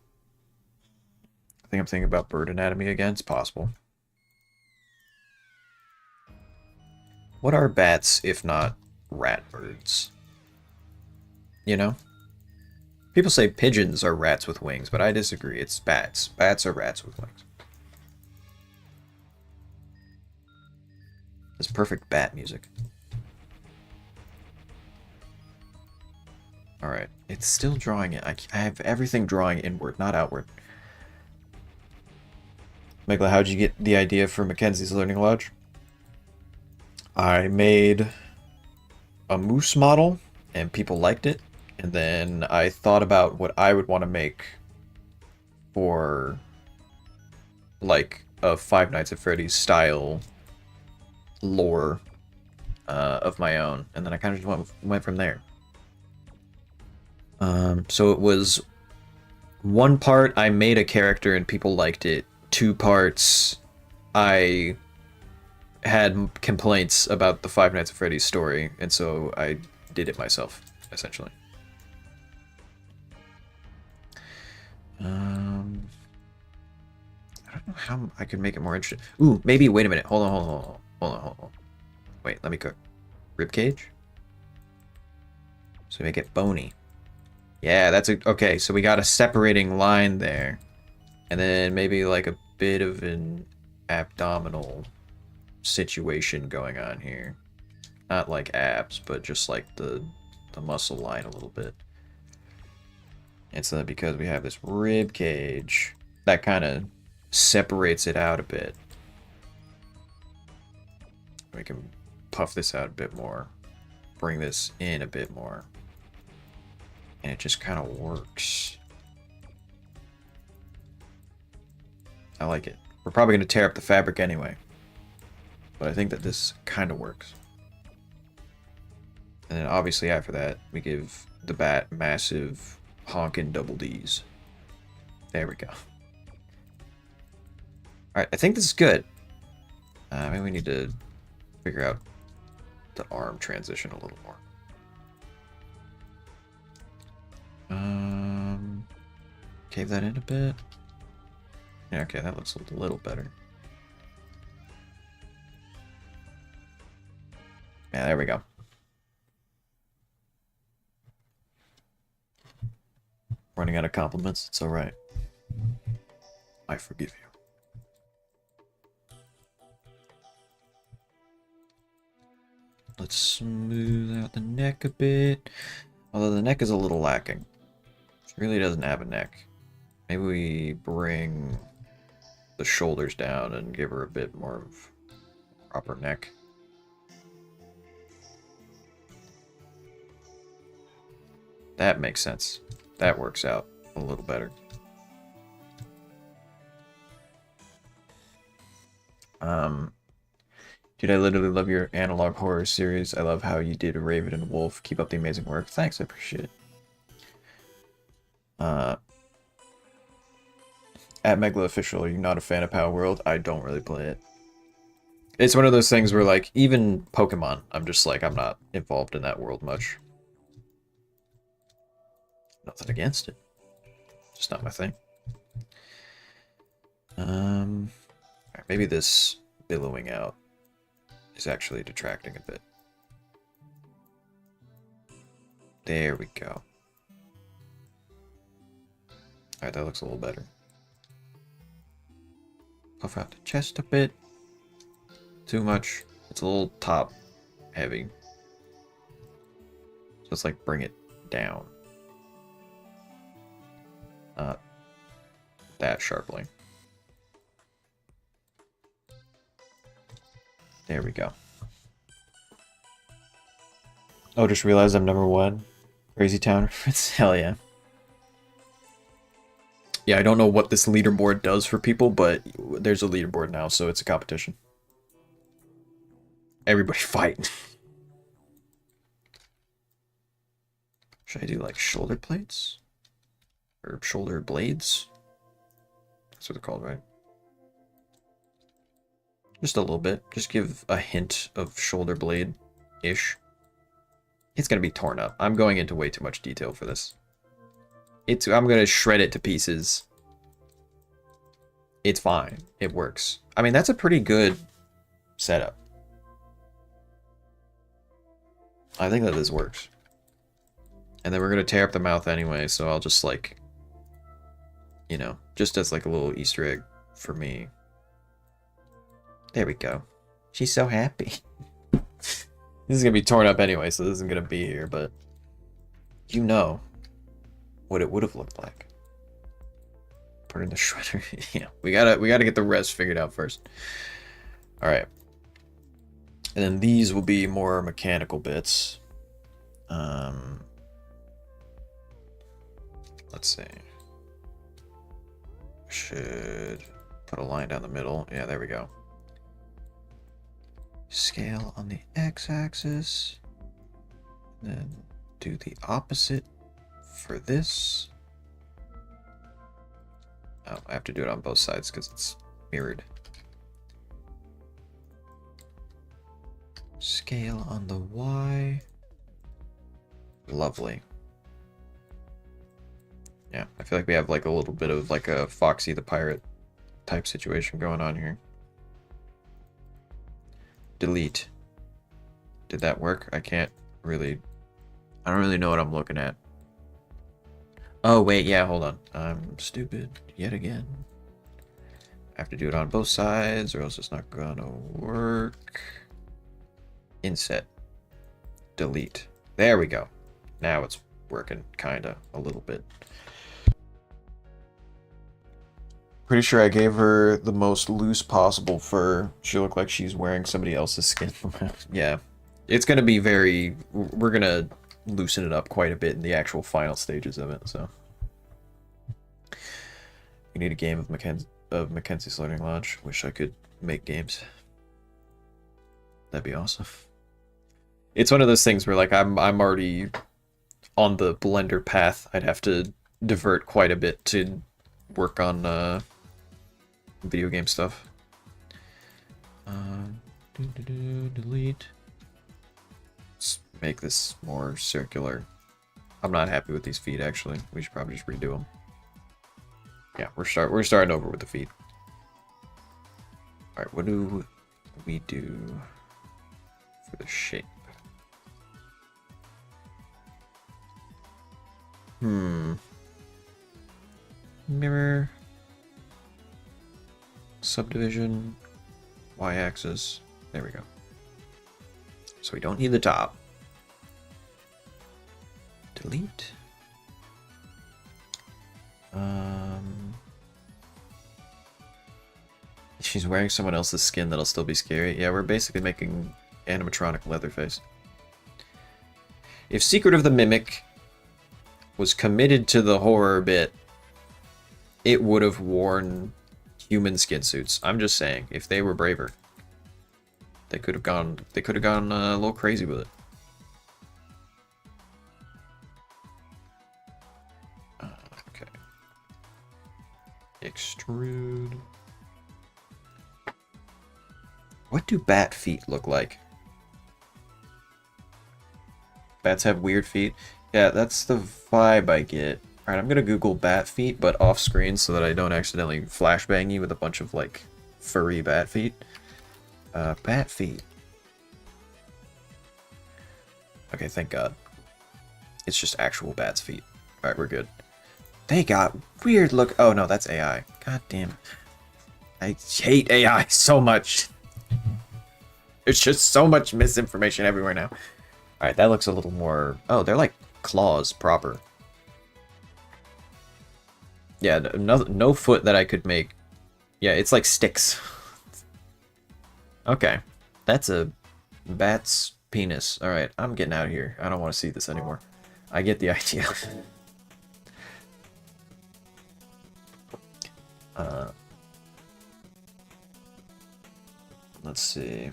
I think I'm thinking about bird anatomy again. It's possible. What are bats if not rat birds? You know? People say pigeons are rats with wings, but I disagree. It's bats. Bats are rats with wings. This perfect bat music. Alright, it's still drawing it. I have everything drawing inward, not outward. Michaela, how'd you get the idea for Mackenzie's Learning Lodge? I made a moose model, and people liked it. And then I thought about what I would want to make for, like, a Five Nights at Freddy's style lore of my own. And then I kind of just went from there. So it was one part I made a character and people liked it. 2 parts I had complaints about the Five Nights at Freddy's story, and so I did it myself, essentially. I don't know how I could make it more interesting. Ooh, maybe, wait a minute. Hold on. Wait, let me cook. Ribcage? So make it bony. Yeah, that's okay, so we got a separating line there. And then maybe like a bit of an abdominal situation going on here. Not like abs, but just like the muscle line a little bit. And so because we have this rib cage, that kind of separates it out a bit. We can puff this out a bit more, bring this in a bit more, and it just kind of works. I like it. We're probably going to tear up the fabric anyway, but I think that this kind of works. And then obviously after that, we give the bat massive honkin' double Ds. There we go. Alright, I think this is good. Maybe we need to figure out the arm transition a little more. Cave that in a bit. Yeah, okay, that looks a little better. Yeah, there we go. Running out of compliments, it's alright. I forgive you. Let's smooth out the neck a bit. Although the neck is a little lacking. It really doesn't have a neck. Maybe we bring the shoulders down and give her a bit more of a proper neck. That makes sense. That works out a little better. Dude, I literally love your analog horror series. I love how you did Raven and Wolf. Keep up the amazing work. Thanks, I appreciate it. At Megla Official, are you not a fan of Power World? I don't really play it. It's one of those things where, like, even Pokemon, I'm just like, I'm not involved in that world much. Nothing against it. Just not my thing. Maybe this billowing out is actually detracting a bit. There we go. Alright, that looks a little better. Puff out the chest a bit. Too much. It's a little top heavy. So let's like bring it down. Not that sharply. There we go. Oh, just realized I'm #1. Crazy Town reference. Hell yeah. Yeah, I don't know what this leaderboard does for people, but there's a leaderboard now, so it's a competition. Everybody fight. Should I do like shoulder plates? Or shoulder blades? That's what they're called, right? Just a little bit. Just give a hint of shoulder blade-ish. It's going to be torn up. I'm going into way too much detail for this. I'm going to shred it to pieces. It's fine. It works. I mean, that's a pretty good setup. I think that this works. And then we're going to tear up the mouth anyway, so I'll just like, you know, just as like a little Easter egg for me. There we go. She's so happy. This is gonna be torn up anyway, so this isn't gonna be here, but you know what it would have looked like. Put it in the shredder. Yeah, we gotta get the rest figured out first. Alright. And then these will be more mechanical bits. Let's see. Should put a line down the middle. Yeah, there we go. Scale on the x-axis. Then do the opposite for this. Oh, I have to do it on both sides because it's mirrored. Scale on the Y. Lovely. Yeah, I feel like we have like a little bit of like a Foxy the Pirate type situation going on here. Delete. Did that work? I don't really know what I'm looking at. Oh, wait, yeah, hold on. I'm stupid yet again. I have to do it on both sides or else it's not gonna work. Inset. Delete. There we go. Now it's working, kinda, a little bit. Pretty sure I gave her the most loose possible fur. She looked like she's wearing somebody else's skin. Yeah. It's gonna be we're gonna loosen it up quite a bit in the actual final stages of it, so. You need a game of Mackenzie's Learning Lodge. Wish I could make games. That'd be awesome. It's one of those things where like I'm already on the Blender path. I'd have to divert quite a bit to work on video game stuff. Delete. Let's make this more circular. I'm not happy with these feet actually. We should probably just redo them. Yeah, we're starting over with the feet. All right, what do we do for the shape? Mirror. Subdivision. Y-axis. There we go. So we don't need the top. Delete. She's wearing someone else's skin that'll still be scary. Yeah, we're basically making animatronic Leatherface. If Secret of the Mimic was committed to the horror bit, it would have worn human skin suits. I'm just saying, if they were braver, they could have gone a little crazy with it. Okay. Extrude. What do bat feet look like? Bats have weird feet. Yeah, that's the vibe I get. Alright, I'm gonna Google bat feet, but off screen so that I don't accidentally flashbang you with a bunch of, like, furry bat feet. Bat feet. Okay, thank God. It's just actual bat's feet. Alright, we're good. They got weird look. Oh, no, that's AI. God damn. I hate AI so much. There's just so much misinformation everywhere now. Alright, that looks a little more... Oh, they're like claws proper. Yeah, no foot that I could make. Yeah, it's like sticks. Okay. That's a bat's penis. Alright, I'm getting out of here. I don't want to see this anymore. I get the idea. Let's see.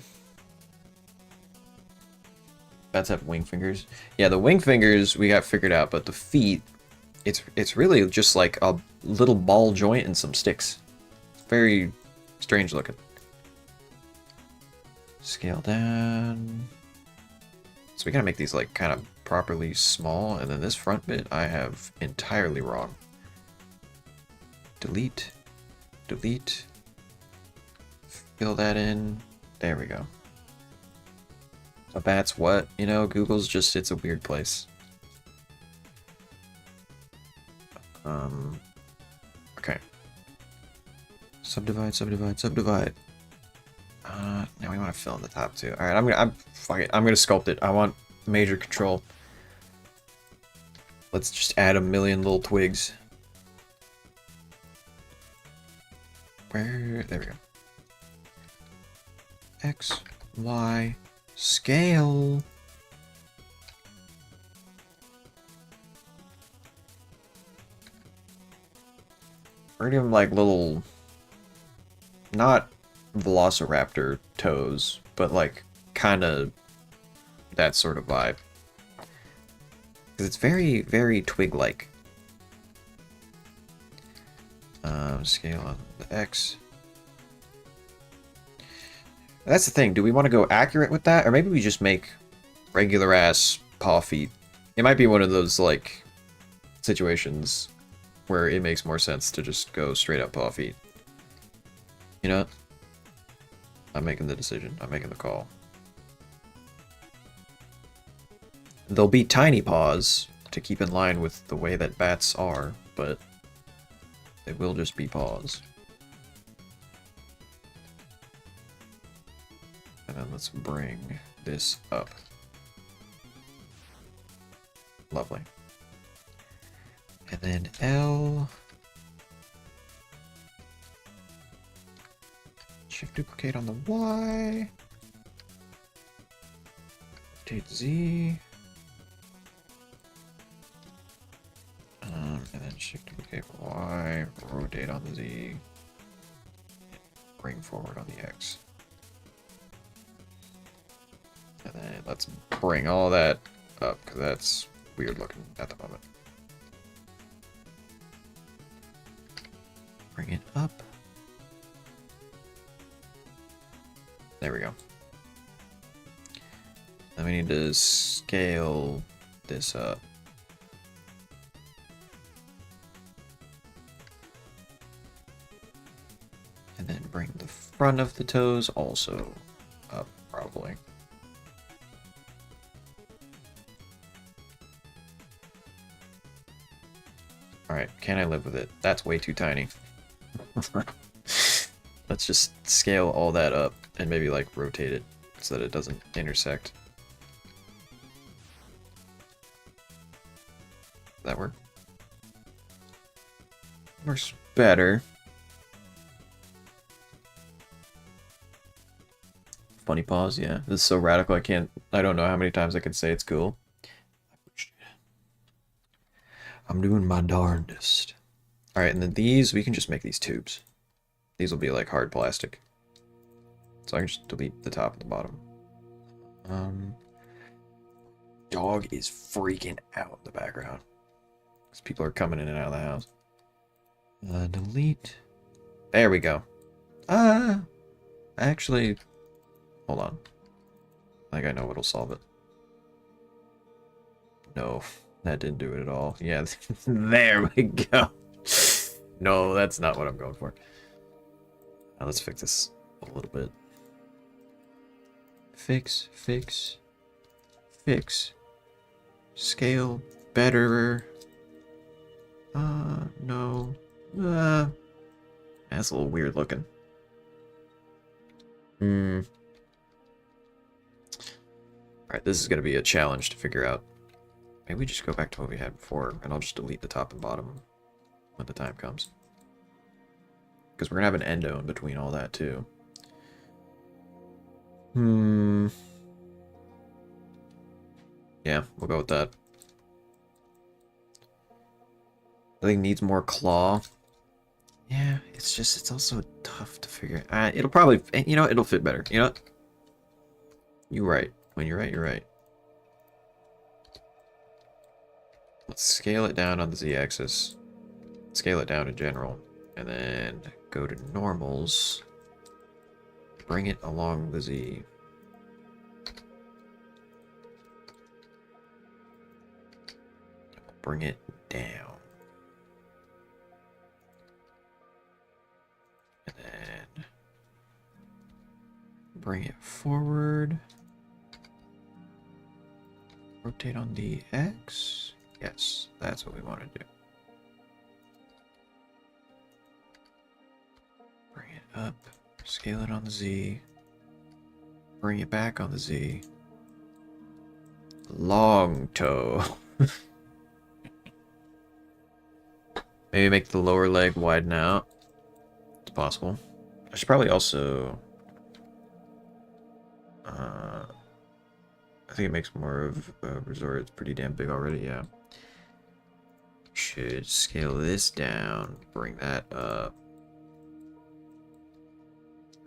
Bats have wing fingers. Yeah, the wing fingers we got figured out, but the feet, it's really just like a little ball joint and some sticks. Very strange looking. Scale down. So we gotta make these like kind of properly small, and then this front bit I have entirely wrong. Delete. Delete. Fill that in. There we go. A bat's what? You know, Google's just, it's a weird place. Okay. Subdivide, subdivide, subdivide. Now we want to fill in the top too. All right, fuck it. I'm gonna sculpt it. I want major control. Let's just add a million little twigs. There we go. X, Y, scale. We're gonna give them like little, not velociraptor toes, but like kind of that sort of vibe. Because it's very, very twig-like. Scale on the X. That's the thing. Do we want to go accurate with that? Or maybe we just make regular ass paw feet. It might be one of those like situations where it makes more sense to just go straight up paw feet. You know what? I'm making the decision. I'm making the call. They'll be tiny paws to keep in line with the way that bats are, but they will just be paws. And then let's bring this up. Lovely. And then L. Shift duplicate on the Y. Rotate Z. And then shift duplicate Y. Rotate on the Z. Bring forward on the X. And then let's bring all that up, because that's weird looking at the moment. Bring it up. There we go. Then we need to scale this up. And then bring the front of the toes also up, probably. Alright, can I live with it? That's way too tiny. Let's just scale all that up and maybe like rotate it so that it doesn't intersect. That work? Works better. Funny pause, yeah. This is so radical, I don't know how many times I can say it's cool. I'm doing my darndest. Alright, and then these, we can just make these tubes. These will be like hard plastic. So I can just delete the top and the bottom. Dog is freaking out in the background. Because people are coming in and out of the house. Delete. There we go. Actually, hold on. I think I know what'll solve it. No, that didn't do it at all. Yeah, there we go. No, that's not what I'm going for. Now let's fix this a little bit. Fix, fix, fix. Scale better. No. That's a little weird looking. Alright, this is going to be a challenge to figure out. Maybe we just go back to what we had before, and I'll just delete the top and bottom when the time comes. Because we're going to have an endo in between all that, too. Yeah, we'll go with that. I think it needs more claw. Yeah, it's also tough to figure out. It'll probably, you know, it'll fit better. You know what? You're right. When you're right, you're right. Let's scale it down on the Z-axis. Scale it down in general. And then go to normals. Bring it along the Z. Bring it down. And then bring it forward. Rotate on the X. Yes, that's what we want to do. Bring it up. Scale it on the Z. Bring it back on the Z. Long toe. Maybe make the lower leg widen out. It's possible. I should probably also... I think it makes more of a resort. It's pretty damn big already, yeah. Should scale this down. Bring that up.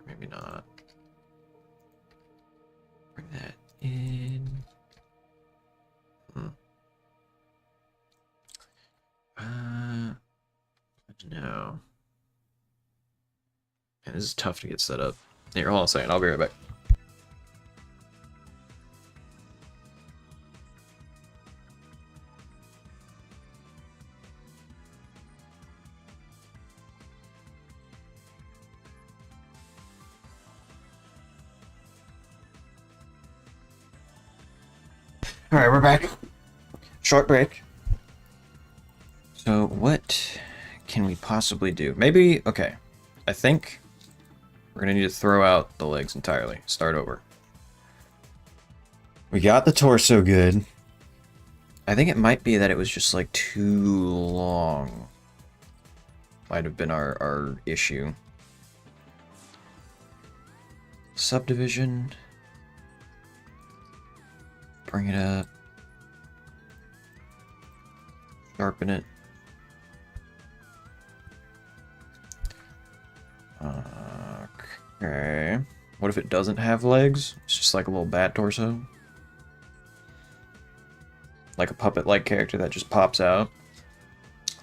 Maybe not. Bring that in. No. Man, this is tough to get set up. Here, hold on a second. I'll be right back. Alright, we're back. Short break. So, what can we possibly do? Maybe, okay. I think we're gonna need to throw out the legs entirely. Start over. We got the torso good. I think it might be that it was just like too long. Might have been our issue. Subdivision. Bring it up. Sharpen it. Okay. What if it doesn't have legs? It's just like a little bat torso? Like a puppet-like character that just pops out?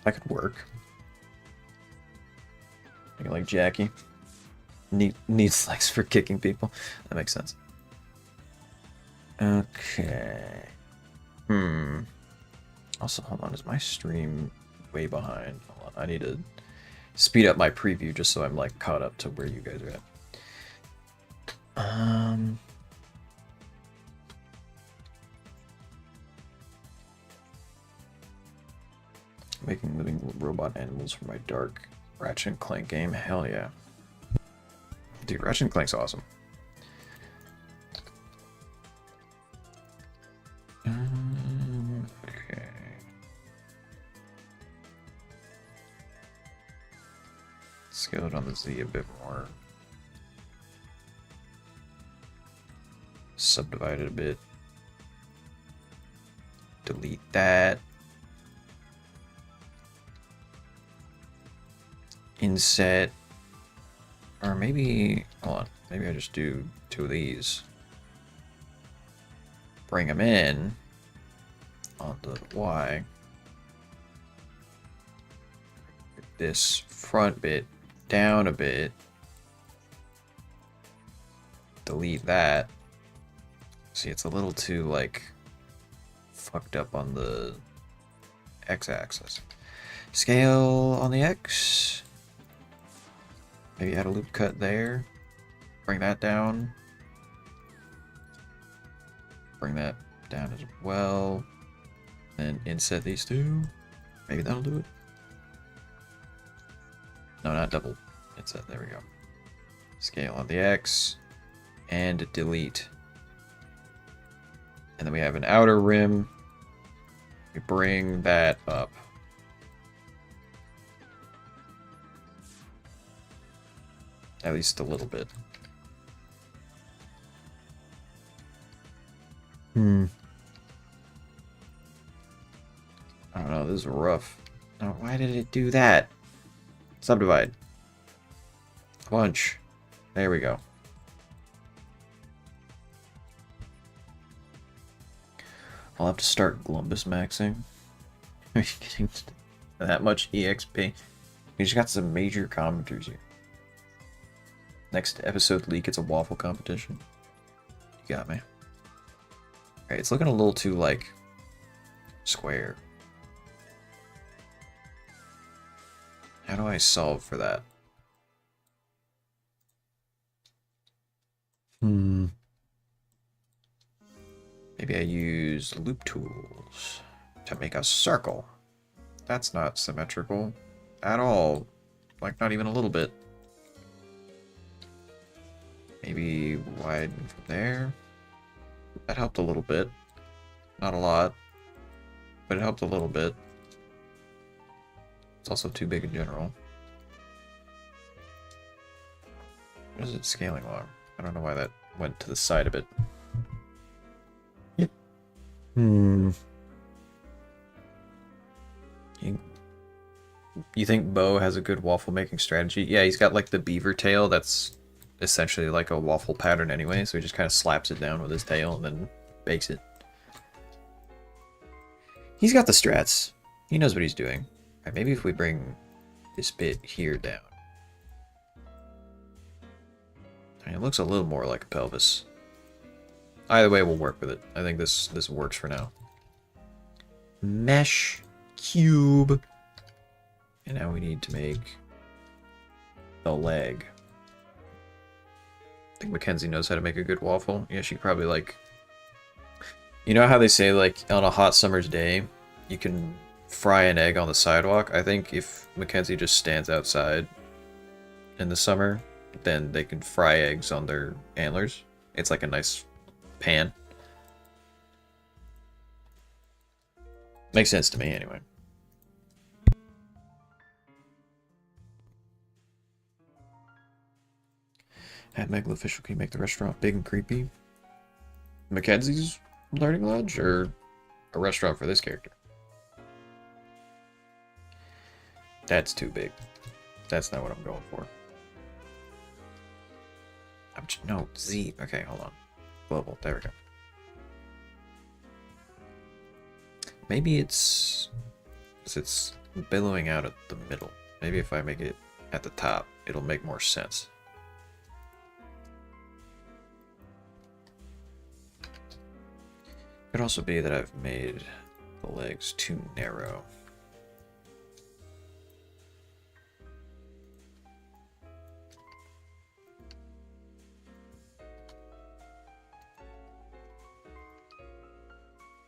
That could work. Make it like Jackie. Needs legs for kicking people. That makes sense. Okay. Also, hold on. Is my stream way behind? Hold on. I need to speed up my preview just so I'm like caught up to where you guys are at. Making living robot animals for my dark Ratchet and Clank game. Hell yeah. Dude, Ratchet and Clank's awesome. Okay. Scale it on the Z a bit more. Subdivide it a bit. Delete that. Inset. Or maybe, hold on, maybe I just do 2 of these. Bring them in on the Y. This front bit down a bit. Delete that. See, it's a little too, like, fucked up on the X-axis. Scale on the X. Maybe add a loop cut there. Bring that down. Bring that down as well. And inset these 2. Maybe that'll do it. No, not double inset. There we go. Scale on the X. And delete. And then we have an outer rim. We bring that up. At least a little bit. I don't know, this is rough. Oh, why did it do that? Subdivide. Lunch. There we go. I'll have to start Glumbus maxing. Are you getting that much EXP? We just got some major commenters here. Next episode leak, it's a waffle competition. You got me. Alright, it's looking a little too, like, square. How do I solve for that? Maybe I use loop tools to make a circle. That's not symmetrical at all. Like, not even a little bit. Maybe widen from there. That helped a little bit. Not a lot, but it helped a little bit. It's also too big in general. What is it scaling along? I don't know why that went to the side a bit. You think Bo has a good waffle making strategy? Yeah, he's got like the beaver tail that's essentially like a waffle pattern anyway, so he just kind of slaps it down with his tail and then bakes it. He's got the strats. He knows what he's doing. Alright, maybe if we bring this bit here down. It looks a little more like a pelvis. Either way, we'll work with it. I think this works for now. Mesh cube. And now we need to make the leg. I think Mackenzie knows how to make a good waffle. Yeah, she probably like... You know how they say like on a hot summer's day, you can fry an egg on the sidewalk? I think if Mackenzie just stands outside in the summer, then they can fry eggs on their antlers. It's like a nice pan. Makes sense to me anyway. At Megla Official, can you make the restaurant big and creepy? Mackenzie's Learning Lodge, or a restaurant for this character? That's too big. That's not what I'm going for. No, Z. Okay, hold on. Global. There we go. Maybe it's billowing out at the middle. Maybe if I make it at the top, it'll make more sense. Could also be that I've made the legs too narrow.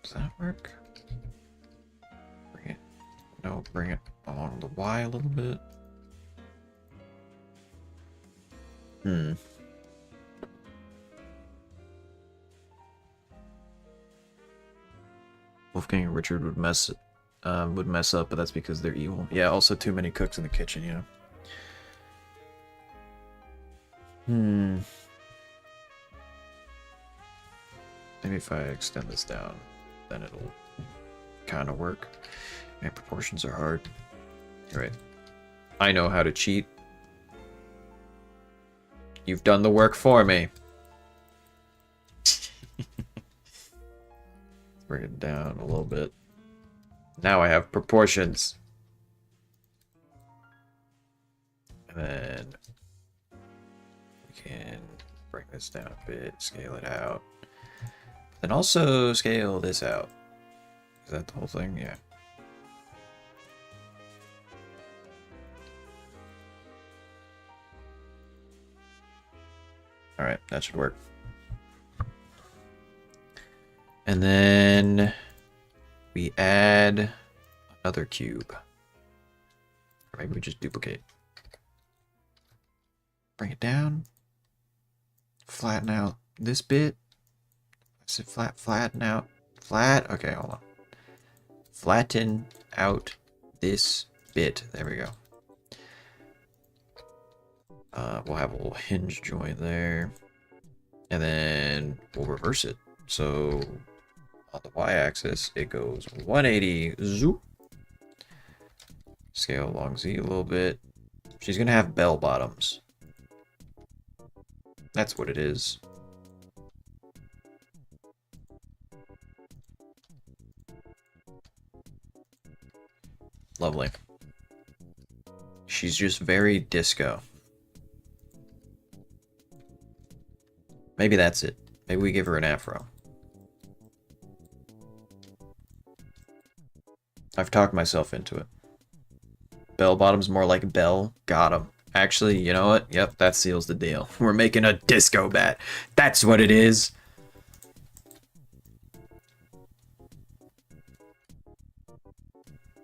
Does that work? Bring it. No, bring it along the Y a little bit. Wolfgang and Richard would mess up, but that's because they're evil. Yeah, also too many cooks in the kitchen, you know. Maybe if I extend this down, then it'll kind of work. And proportions are hard. You're right. I know how to cheat. You've done the work for me. Bring it down a little bit. Now I have proportions. And then we can bring this down a bit, scale it out. Then also scale this out. Is that the whole thing? Yeah. Alright, that should work. And then we add another cube. Or maybe we just duplicate. Bring it down. Flatten out this bit. Is it flatten out? Flat? Okay, hold on. Flatten out this bit. There we go. We'll have a little hinge joint there. And then we'll reverse it. So on the y-axis, it goes 180, zoop. Scale along Z a little bit. She's gonna have bell bottoms. That's what it is. Lovely. She's just very disco. Maybe that's it. Maybe we give her an afro. I've talked myself into it. Bell bottom's more like bell. Got him. Actually, you know what? Yep, that seals the deal. We're making a disco bat. That's what it is.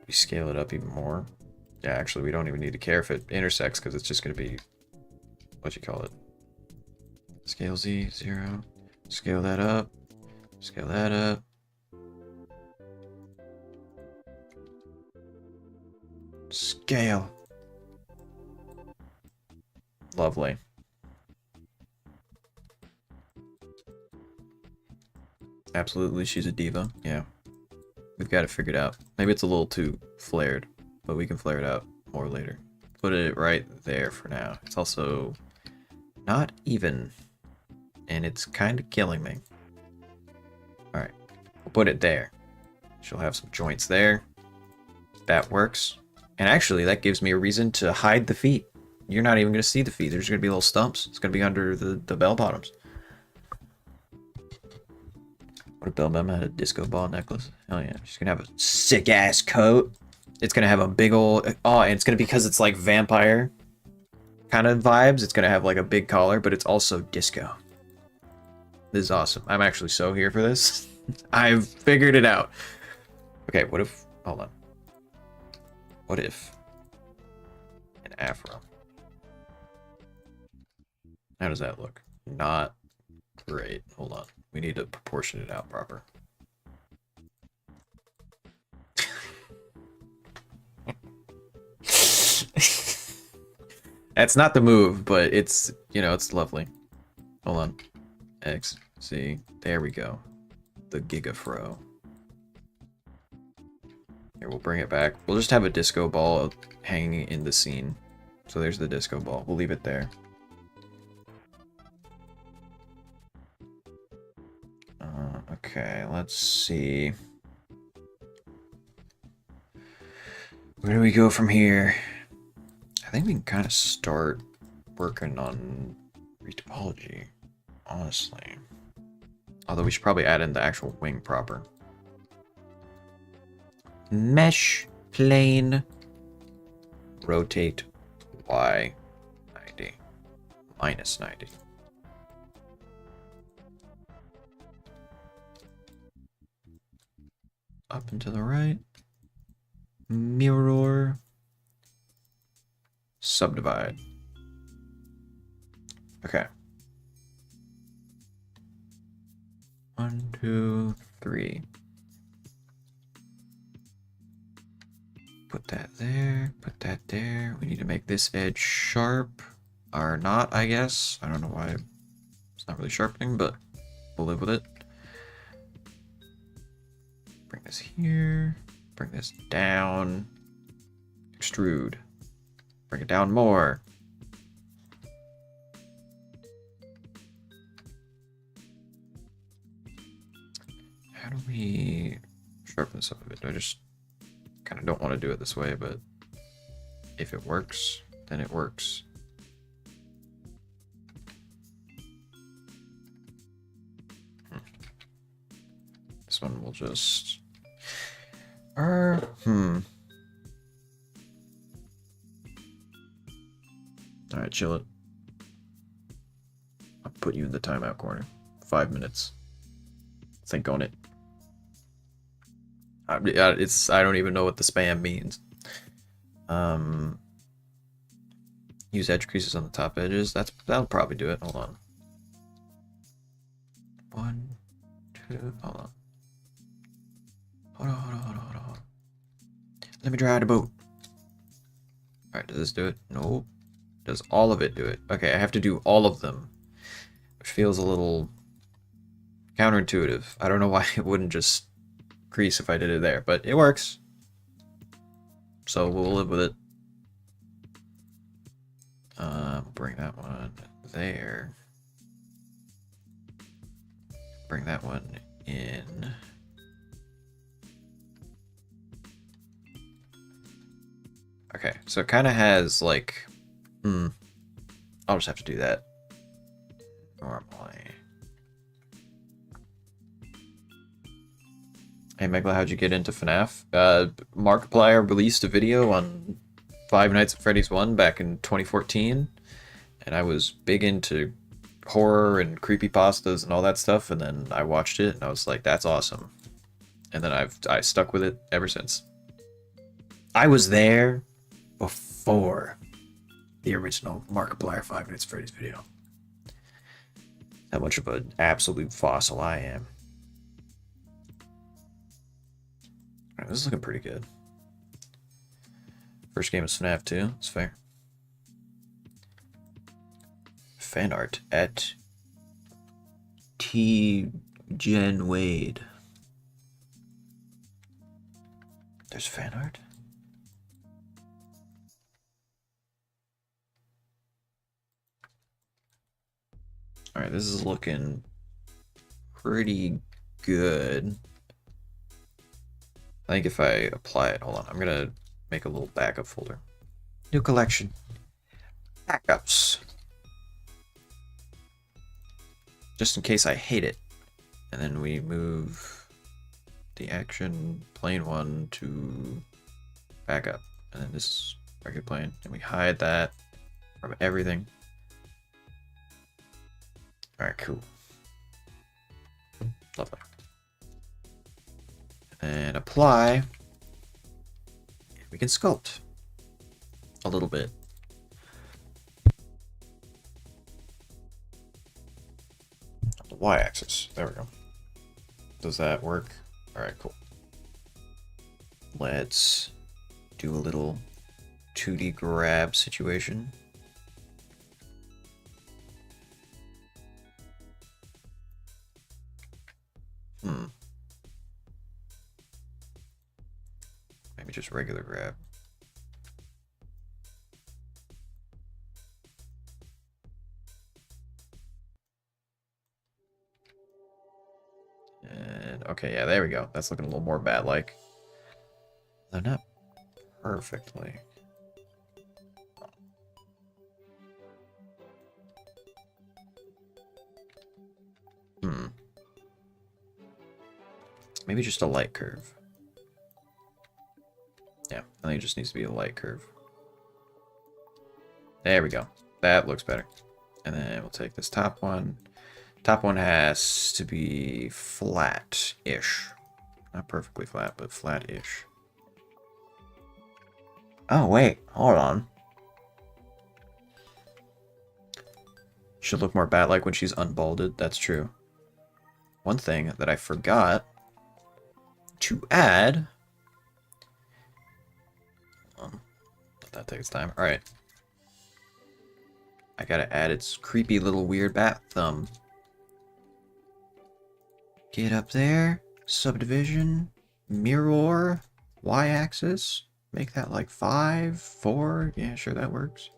We scale it up even more. Yeah, actually, we don't even need to care if it intersects because it's just going to be, what you call it, Scale Z, 0. Scale that up. Scale that up. Scale. Lovely. Absolutely, she's a diva. Yeah. We've got it figured out. Maybe it's a little too flared, but we can flare it out more later. Put it right there for now. It's also not even, and it's kind of killing me. Alright, we'll put it there. She'll have some joints there. That works. And actually, that gives me a reason to hide the feet. You're not even going to see the feet. There's going to be little stumps. It's going to be under the bell bottoms. What if Bell Bema had a disco ball necklace? Hell yeah. She's going to have a sick ass coat. It's going to have a big old... Oh, and it's going to be because it's like vampire kind of vibes. It's going to have like a big collar, but it's also disco. This is awesome. I'm actually so here for this. I've figured it out. Okay, what if... Hold on. What if... An afro. How does that look? Not great. Hold on. We need to proportion it out proper. That's not the move, but it's, you know, it's lovely. Hold on. X, C, there we go. The Gigafro. Here, we'll bring it back. We'll just have a disco ball hanging in the scene. So there's the disco ball. We'll leave it there. Okay, let's see. Where do we go from here? I think we can kind of start working on Retopology, honestly. Although we should probably add in the actual wing proper. Mesh plane. Rotate Y 90. Minus 90. Up and to the right. Mirror. Subdivide. Okay. 1, 2, 3. Put that there. Put that there. We need to make this edge sharp. Or not, I guess. I don't know why it's not really sharpening, but we'll live with it. Bring this here. Bring this down. Extrude. Bring it down more. How do we sharpen this up a bit? I just kind of don't want to do it this way, but if it works, then it works. This one will just... Alright, chill it. I'll put you in the timeout corner. 5 minutes. Think on it. I don't even know what the spam means. Use edge creases on the top edges. That'll probably do it. Hold on. 1, 2, hold on. Hold on. Let me dry out a boat. Alright, does this do it? Nope. Does all of it do it? Okay, I have to do all of them. Which feels a little counterintuitive. I don't know why it wouldn't just crease if I did it there, but it works. So we'll live with it. Bring that one there. Bring that one in. Okay, so it kind of has like, I'll just have to do that normally. Hey Megla, how'd you get into FNAF? Markiplier released a video on Five Nights at Freddy's 1 back in 2014, and I was big into horror and creepypastas and all that stuff, and then I watched it and I was like, that's awesome. And then I stuck with it ever since. I was there before the original Markiplier 5 Nights at Freddy's video. how much of an absolute fossil I am. Alright, this is looking pretty good. First game is FNAF 2, it's fair. Fan art at T. Jen Wade. There's fan art? Alright, this is looking pretty good. I think if I apply it, hold on, I'm gonna make a little backup folder. New collection. Backups. Just in case I hate it. And then we move the action plane 1 to backup. And then this is regular plane. And we hide that from everything. Alright, cool. Lovely. And apply. We can sculpt a little bit. The y-axis. There we go. Does that work? Alright, cool. Let's do a little 2D grab situation. Maybe just regular grab. And okay, yeah, there we go. That's looking a little more bat-like. Though not perfectly. Maybe just a light curve. Yeah, I think it just needs to be a light curve. There we go. That looks better. And then we'll take this top one. Top one has to be flat-ish. Not perfectly flat, but flat-ish. Oh, wait. Hold on. Should look more bat-like when she's unbalded. That's true. One thing that I forgot to add... Let that take its time. Alright. I gotta add its creepy little weird bat thumb. Get up there. Subdivision. Mirror. Y-axis. Make that like 5, 4. Yeah, sure, that works.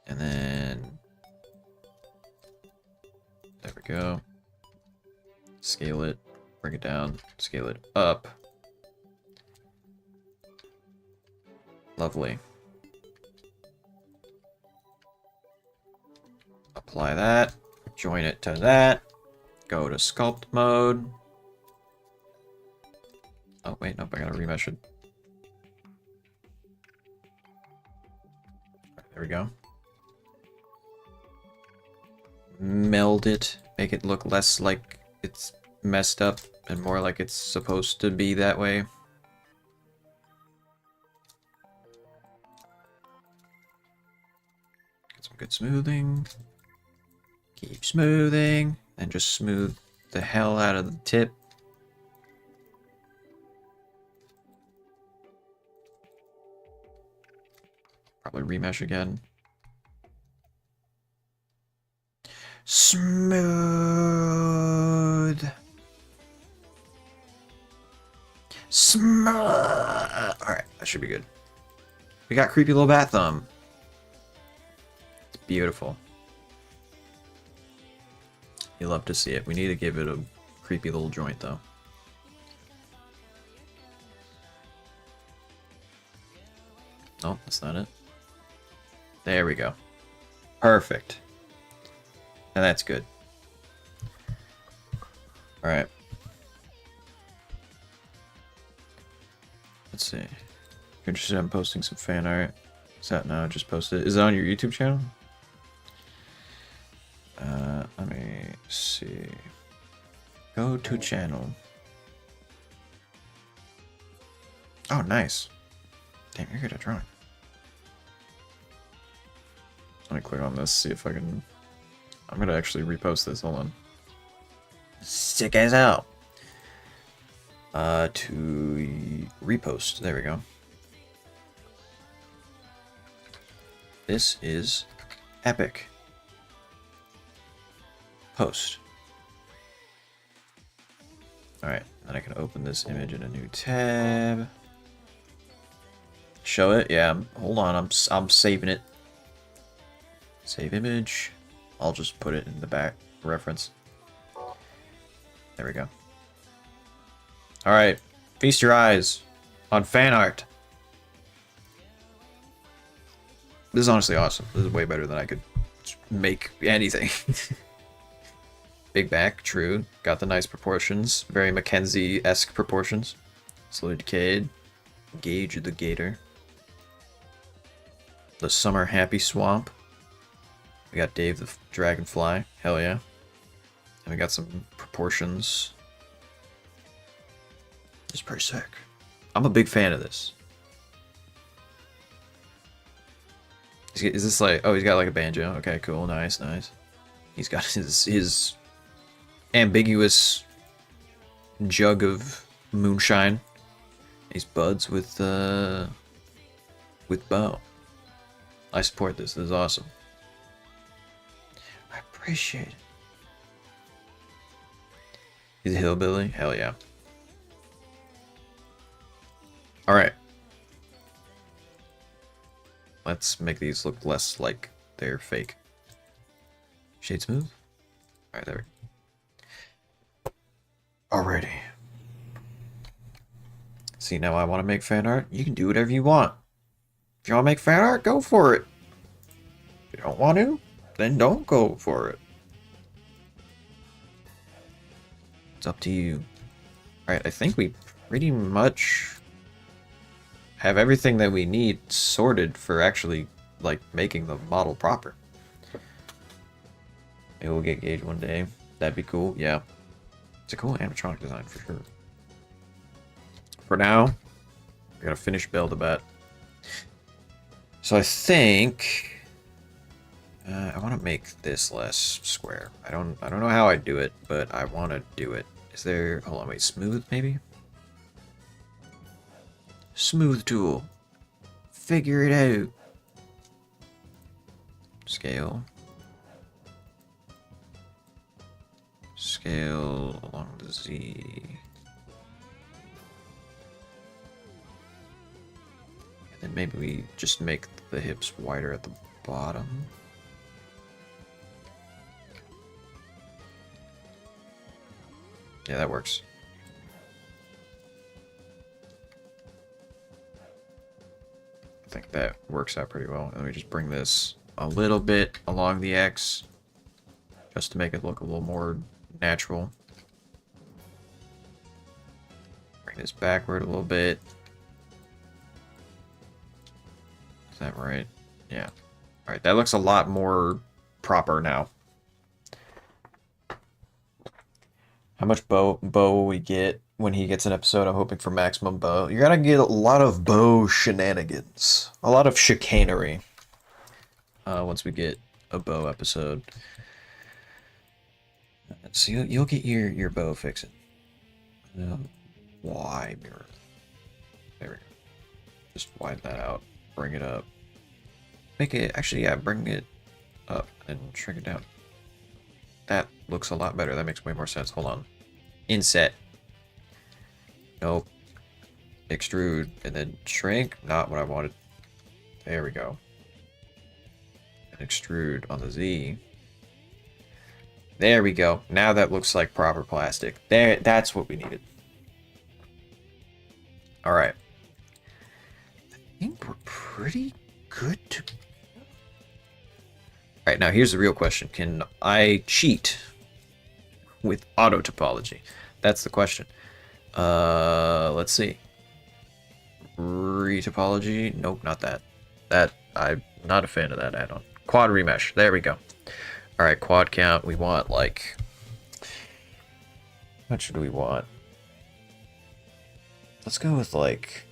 And then... There we go. Scale it. Bring it down. Scale it up. Lovely. Apply that. Join it to that. Go to sculpt mode. Oh, wait, nope, I gotta remesh it. There we go. Meld it. Make it look less like it's messed up and more like it's supposed to be that way. Get some good smoothing. Keep smoothing. And just smooth the hell out of the tip. Probably remesh again. Smooth. Smooth. Alright, that should be good. We got creepy little bat thumb. It's beautiful. You love to see it. We need to give it a creepy little joint though. Oh, that's not it. There we go. Perfect. And that's good. Alright. Let's see. If you're interested in posting some fan art. Is that now? Just posted. Is it on your YouTube channel? Let me see. Go to channel. Oh, nice. Damn, you're good at drawing. Let me click on this, see if I can I'm gonna actually repost this. Hold on. Sick as hell. To repost. There we go. This is epic. Post. Alright, then I can open this image in a new tab. Show it? Yeah, hold on, I'm saving it. Save image. I'll just put it in the back reference. There we go. Alright, feast your eyes on fan art. This is honestly awesome. This is way better than I could make anything. Big back, true. Got the nice proportions. Very Mackenzie-esque proportions. Slowly decayed. Gauge the gator. The summer happy swamp. We got Dave the dragonfly. Hell yeah. And we got some proportions. It's pretty sick. I'm a big fan of this. Is this like... Oh, he's got like a banjo. Okay, cool. Nice, nice. He's got his ambiguous jug of moonshine. He's buds with bow. I support this. This is awesome. I appreciate it. He's a hillbilly? Hell yeah. Alright. Let's make these look less like they're fake. Shade smooth? Alright, there we go. Alrighty. See, now I want to make fan art. You can do whatever you want. If you want to make fan art, go for it. If you don't want to, then don't go for it. It's up to you. Alright, I think we pretty much have everything that we need sorted for actually, like, making the model proper. Maybe we'll get Gauge one day. That'd be cool, yeah. It's a cool animatronic design for sure. For now, we gotta finish build a bit. So I think I want to make this less square. I don't know how I do it, but I want to do it. Is there? Hold on, wait. Smooth maybe. Smooth tool. Figure it out. Scale. Scale along the Z. And then maybe we just make the hips wider at the bottom. Yeah, that works. I think that works out pretty well. And we just bring this a little bit along the X just to make it look a little more natural. Bring this backward a little bit. Is that right? Yeah. Alright, that looks a lot more proper now. How much bow will we get when he gets an episode? I'm hoping for maximum bow. You're gonna get a lot of bow shenanigans. A lot of chicanery. Once we get a bow episode. So you'll get your bow fixing. Why mirror? There we go. Just widen that out. Bring it up. Make it, actually, yeah, bring it up and shrink it down. That looks a lot better. That makes way more sense. Hold on. Inset. Nope. Extrude. And then shrink. Not what I wanted. There we go. And extrude on the Z. There we go. Now that looks like proper plastic. There, that's what we needed. Alright. I think we're pretty good to... Alright, now here's the real question. Can I cheat with auto topology? That's the question. Let's see. Retopology? Nope, not that. I'm not a fan of that add-on. Quad remesh. There we go. Alright, quad count. We want, like... How much do we want? Let's go with, like...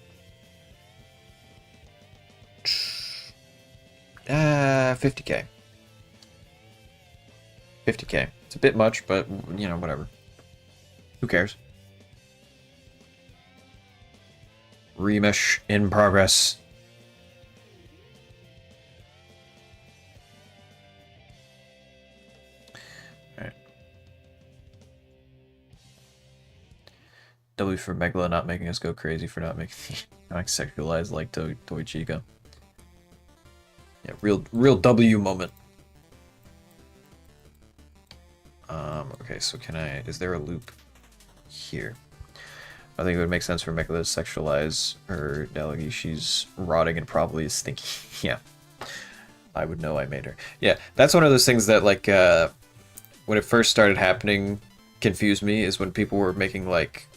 50k. 50K. It's a bit much, but, you know, whatever. Who cares? Remesh in progress. Alright. W for Megala not making us go crazy for not making not sexualized like Toy Chica. Yeah, real W moment. Okay, so is there a loop here? I think it would make sense for Megala to sexualize her Delagi. She's rotting and probably is stinky. Yeah. I would know I made her. Yeah, that's one of those things that, like, when it first started happening, confused me, is when people were making, like,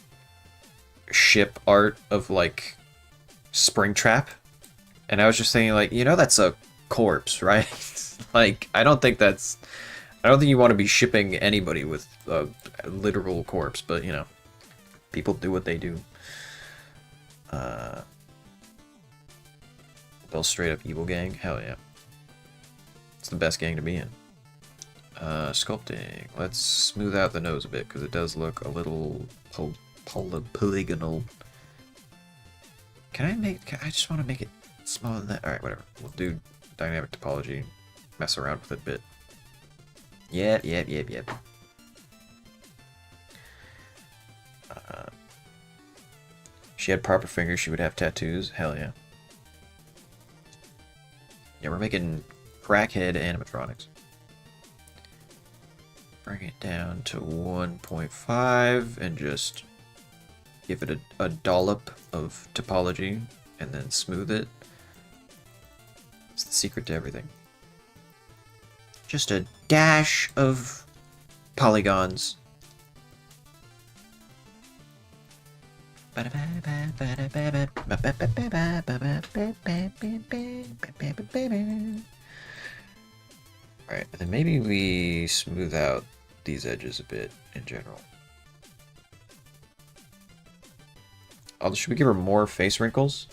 ship art of, like, Springtrap. And I was just thinking, like, you know that's a corpse, right? Like, I don't think you want to be shipping anybody with a literal corpse, but, you know, people do what they do. Bill straight up evil gang? Hell yeah. It's the best gang to be in. Sculpting. Let's smooth out the nose a bit, because it does look a little polygonal. I just want to make it smaller than that. Alright, whatever. We'll do dynamic topology. Mess around with it a bit. Yep. She had proper fingers, she would have tattoos. Hell yeah. Yeah, we're making crackhead animatronics. Bring it down to 1.5 and just give it a dollop of topology and then smooth it. It's the secret to everything. Just a dash of polygons. Alright, and then maybe we smooth out these edges a bit in general. Oh, should we give her more face wrinkles?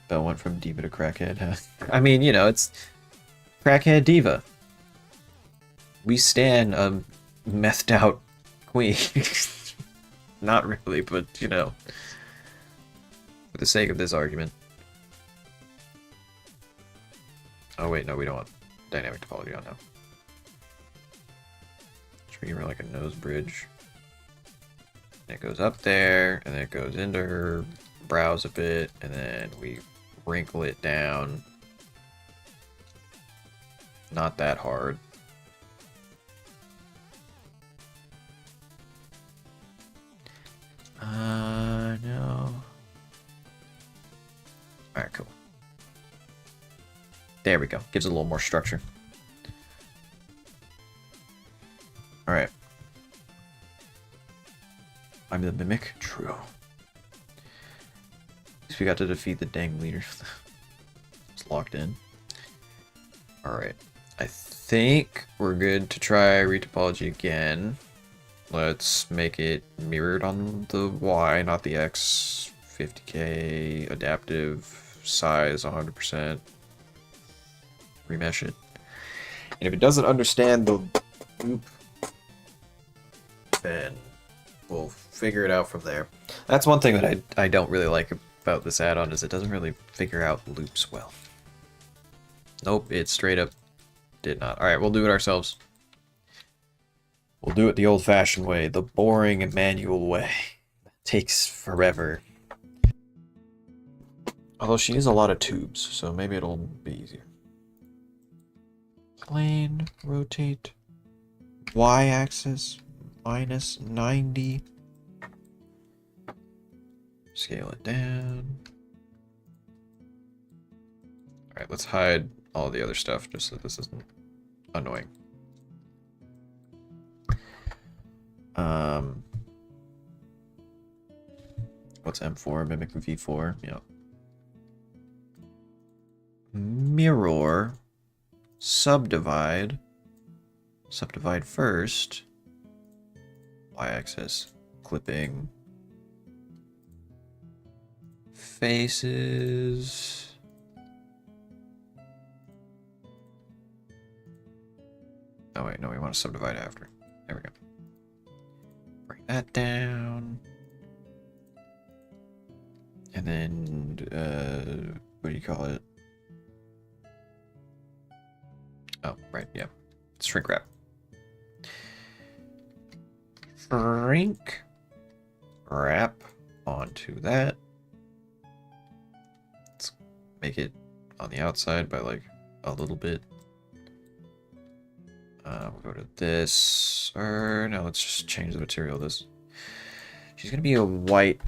Belle went from diva to crackhead, huh? I mean, you know, it's crackhead diva. We stan a methed out queen. Not really, but, you know, for the sake of this argument. Oh wait, no, we don't want dynamic topology on now. Should we give her like a nose bridge? And it goes up there, and then it goes into her brows a bit, and then we wrinkle it down. Not that hard. No. Alright, cool. There we go. Gives it a little more structure. Alright. I'm the mimic? True. At least we got to defeat the dang leader. It's locked in. Alright. I think we're good to try retopology again. Let's make it mirrored on the Y, not the X. 50K, adaptive, size 100%. Remesh it. And if it doesn't understand the loop, then we'll figure it out from there. That's one thing that I don't really like about this add-on, is it doesn't really figure out loops well. Nope, it straight up did not. Alright, we'll do it ourselves. We'll do it the old-fashioned way, the boring and manual way. It takes forever. Although she is a lot of tubes, so maybe it'll be easier. Plane, rotate, y-axis, minus 90. Scale it down. Alright, let's hide all the other stuff just so this isn't annoying. What's M4? Mimic V4? Yeah. Mirror. Subdivide. Subdivide first. Y-axis. Clipping. Faces. Oh wait, no, we want to subdivide after. There we go. Bring that down. And then, what do you call it? Oh, right, yeah. Shrink wrap. Shrink wrap onto that. Let's make it on the outside by like a little bit. We'll go to this, or no, let's just change the material of this. She's gonna be a white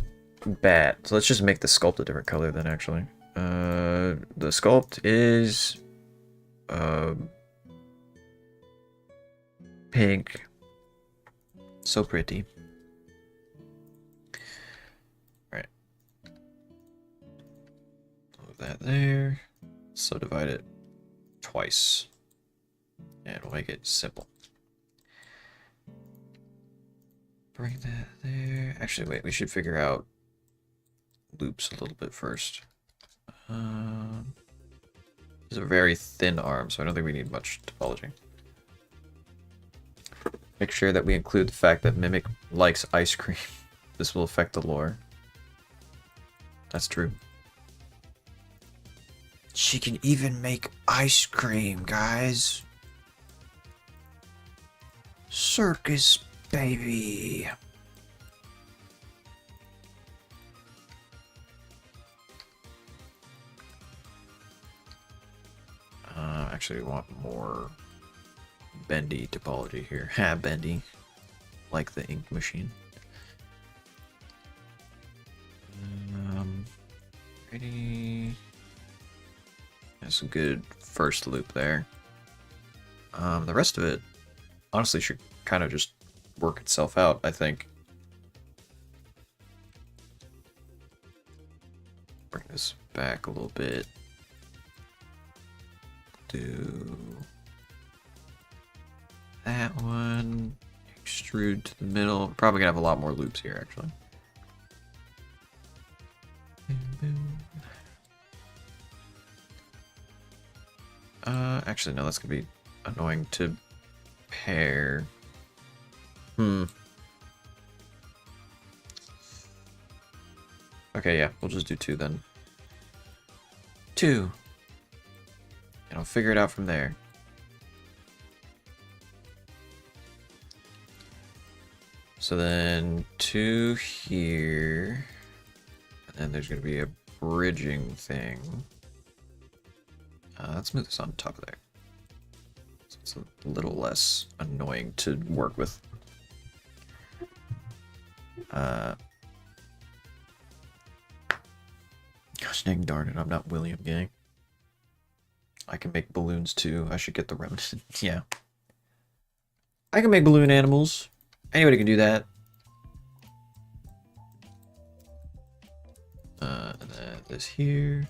bat, so let's just make the sculpt a different color then, actually. The sculpt is pink. So pretty. Alright. Move that there. Subdivide it twice. And we'll make it simple. Bring that there. Actually, wait, we should figure out loops a little bit first. It's a very thin arm, so I don't think we need much topology. Make sure that we include the fact that Mimic likes ice cream. This will affect the lore. That's true. She can even make ice cream, guys. Circus baby. Actually, we want more bendy topology here. Ha, bendy. Like the ink machine. Ready. That's a good first loop there. The rest of it, honestly, should kind of just work itself out, I think. Bring this back a little bit. Do that one. Extrude to the middle. We're probably gonna have a lot more loops here, actually. Actually, no, that's gonna be annoying to pair. Okay, yeah, we'll just do 2 then. 2. And I'll figure it out from there. So then 2 here. And then there's going to be a bridging thing. Let's move this on top of there. So it's a little less annoying to work with. Gosh dang darn it, I'm not William Gang. I can make balloons too. I should get the remnant. Yeah. I can make balloon animals. Anybody can do that. And then this here.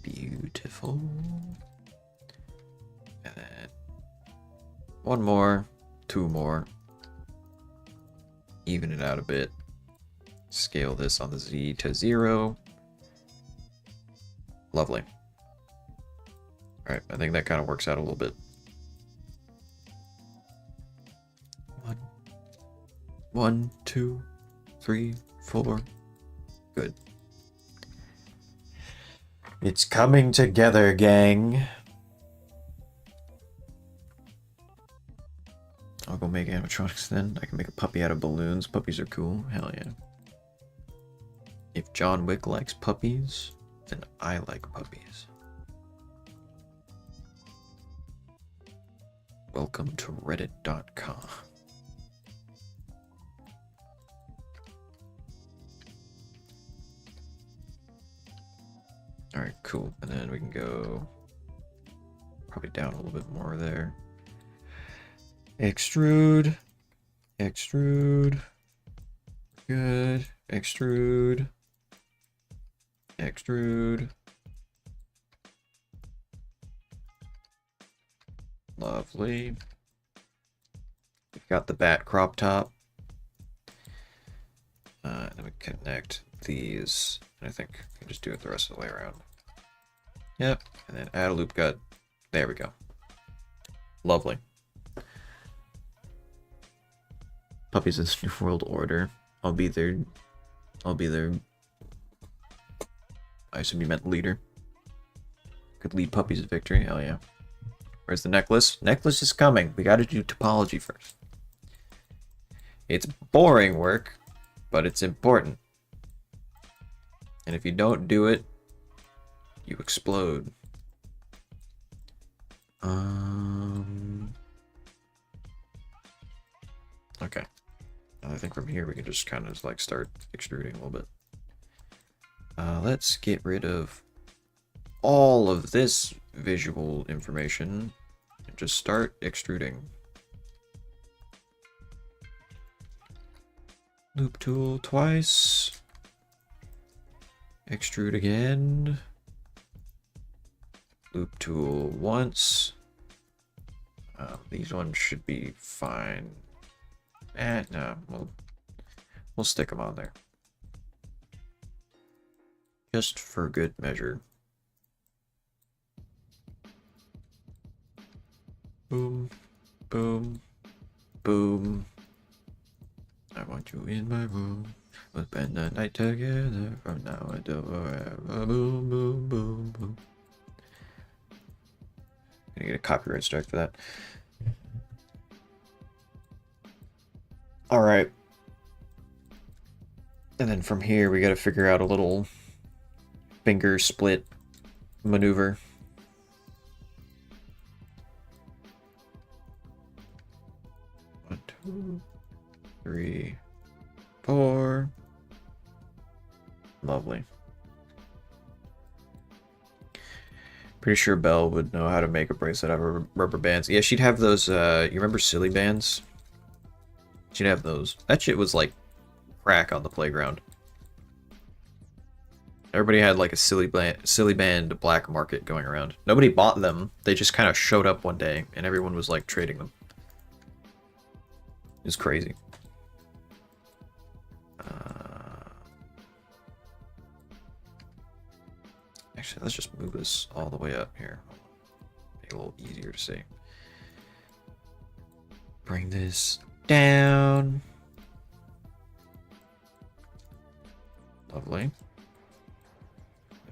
Beautiful. And then 1 more, 2 more. Even it out a bit. Scale this on the Z to 0. Lovely. Alright, I think that kind of works out a little bit. 1, 2, 3, 4. Good. It's coming together, gang. I'll go make animatronics then. I can make a puppy out of balloons. Puppies are cool. Hell yeah. If John Wick likes puppies, then I like puppies. Welcome to reddit.com. Alright, cool. And then we can go probably down a little bit more there. Extrude. Extrude. Good. Extrude. Extrude. Lovely. We've got the bat crop top. And then we connect these. And I think we can just do it the rest of the way around. Yep. And then add a loop cut. There we go. Lovely. Puppies is New World Order. I'll be their... I assume you meant leader. Could lead puppies to victory. Hell yeah. Where's the necklace? Necklace is coming. We gotta do topology first. It's boring work, but it's important. And if you don't do it, you explode. Okay. I think from here we can just kind of like start extruding a little bit. Let's get rid of all of this visual information and just start extruding. Loop tool twice. Extrude again. Loop tool once. These ones should be fine. No, we'll stick them on there. Just for good measure. Boom, boom, boom. I want you in my room. We'll spend the night together from now until forever. Boom, boom, boom, boom. Gonna get a copyright strike for that. All right. And then from here, we got to figure out a little finger split maneuver. One, two, three, four. Lovely. Pretty sure Belle would know how to make a bracelet out of rubber bands. Yeah, she'd have those, you remember silly bands? She'd have those. That shit was like crack on the playground. Everybody had like a silly band black market going around. Nobody bought them. They just kind of showed up one day and everyone was like trading them. It's crazy. Actually, let's just move this all the way up here. Make it a little easier to see. Bring this down. Lovely.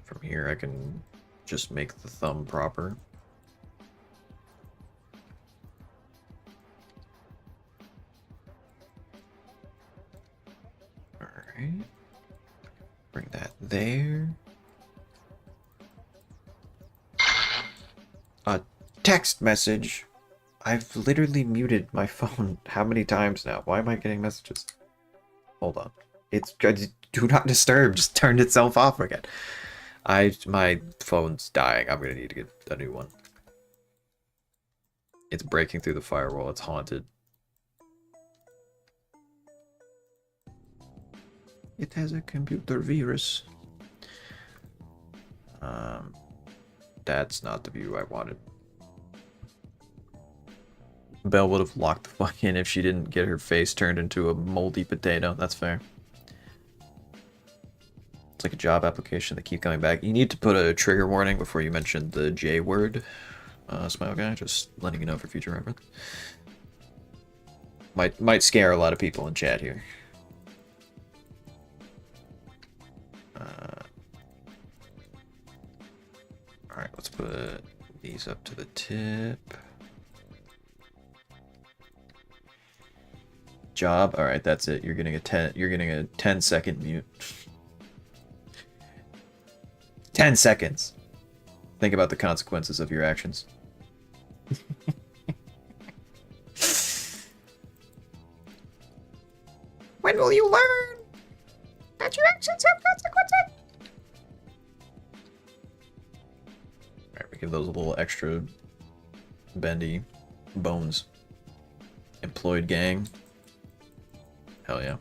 From here, I can just make the thumb proper. All right. Bring that there. A text message. I've literally muted my phone how many times now? Why am I getting messages? Hold on. It's do not disturb. Just turned itself off again. My phone's dying. I'm gonna need to get a new one. It's breaking through the firewall. It's haunted. It has a computer virus. That's not the view I wanted. Belle would have locked the fuck in if she didn't get her face turned into a moldy potato. That's fair. It's like a job application that keep coming back. You need to put a trigger warning before you mention the J word, Smile Guy. Just letting you know for future reference. Might scare a lot of people in chat here. Alright, let's put these up to the tip. Job. Alright, that's it. You're getting a 10-second mute. 10 seconds. Think about the consequences of your actions. When will you learn that your actions have consequences? Alright, we give those a little extra bendy bones. Employed gang. Hell yeah.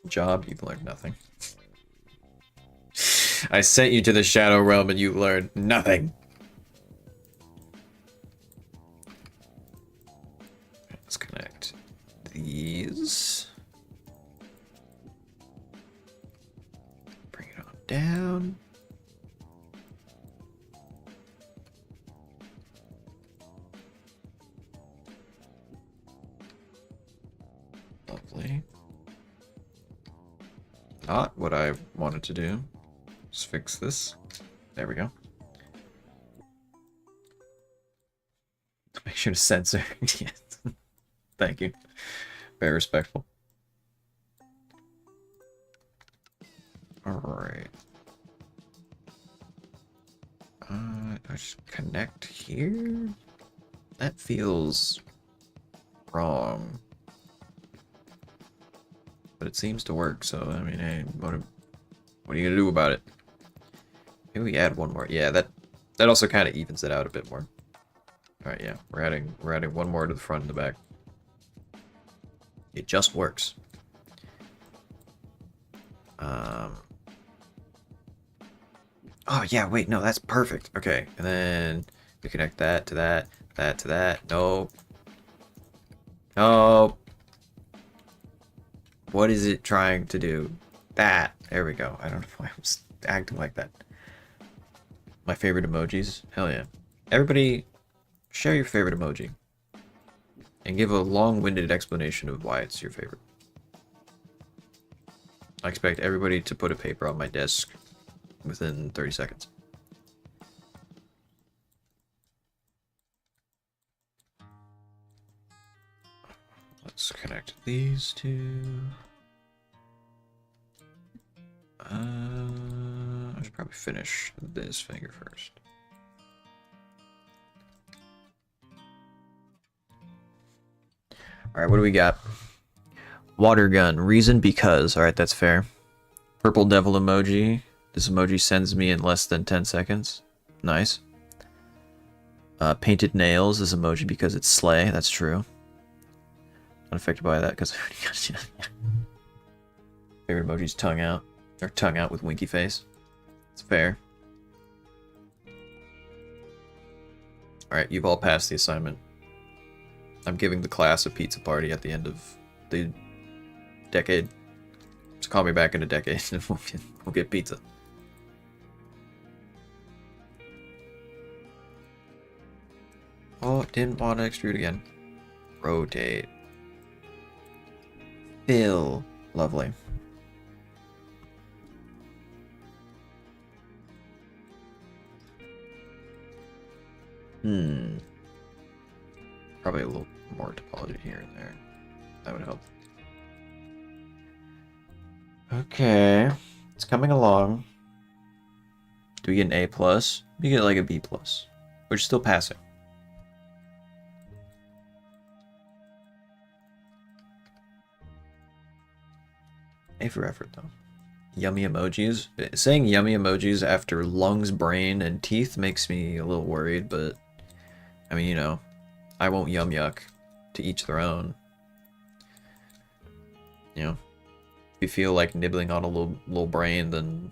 Job, you've learned nothing. I sent you to the Shadow Realm and you learned nothing. Let's connect these. Bring it on down. Lovely. Not what I wanted to do. Just fix this. There we go. Make sure to censor. Yes. Thank you. Very respectful. Alright. I just connect here? That feels wrong. But it seems to work, so I mean, hey, what are you gonna do about it? Maybe we add one more. Yeah, that also kind of evens it out a bit more. Alright, yeah, we're adding one more to the front and the back. It just works. Oh yeah, wait, no, that's perfect. Okay, and then we connect that to that, that to that. No. No. What is it trying to do? That. There we go. I don't know why I was acting like that. My favorite emojis? Hell yeah. Everybody, share your favorite emoji. And give a long-winded explanation of why it's your favorite. I expect everybody to put a paper on my desk within 30 seconds. Let's connect these two. I should probably finish this finger first. Alright, what do we got? Water gun. Reason because. Alright, that's fair. Purple devil emoji. This emoji sends me in less than 10 seconds. Nice. Painted nails. This emoji because it's slay. That's true. Not affected by that because I already got you. Favorite emoji's tongue out. Or tongue out with winky face. It's fair. Alright, you've all passed the assignment. I'm giving the class a pizza party at the end of the decade. Just call me back in a decade and we'll get pizza. Oh, didn't want to extrude again. Rotate. Fill. Lovely. Probably a little more topology here and there. That would help. Okay. It's coming along. Do we get an A+? We get like a B+. We're still passing. A for effort, though. Yummy emojis. Saying yummy emojis after lungs, brain, and teeth makes me a little worried, but I mean, you know, I won't yum yuck. To each their own. You know, if you feel like nibbling on a little brain, then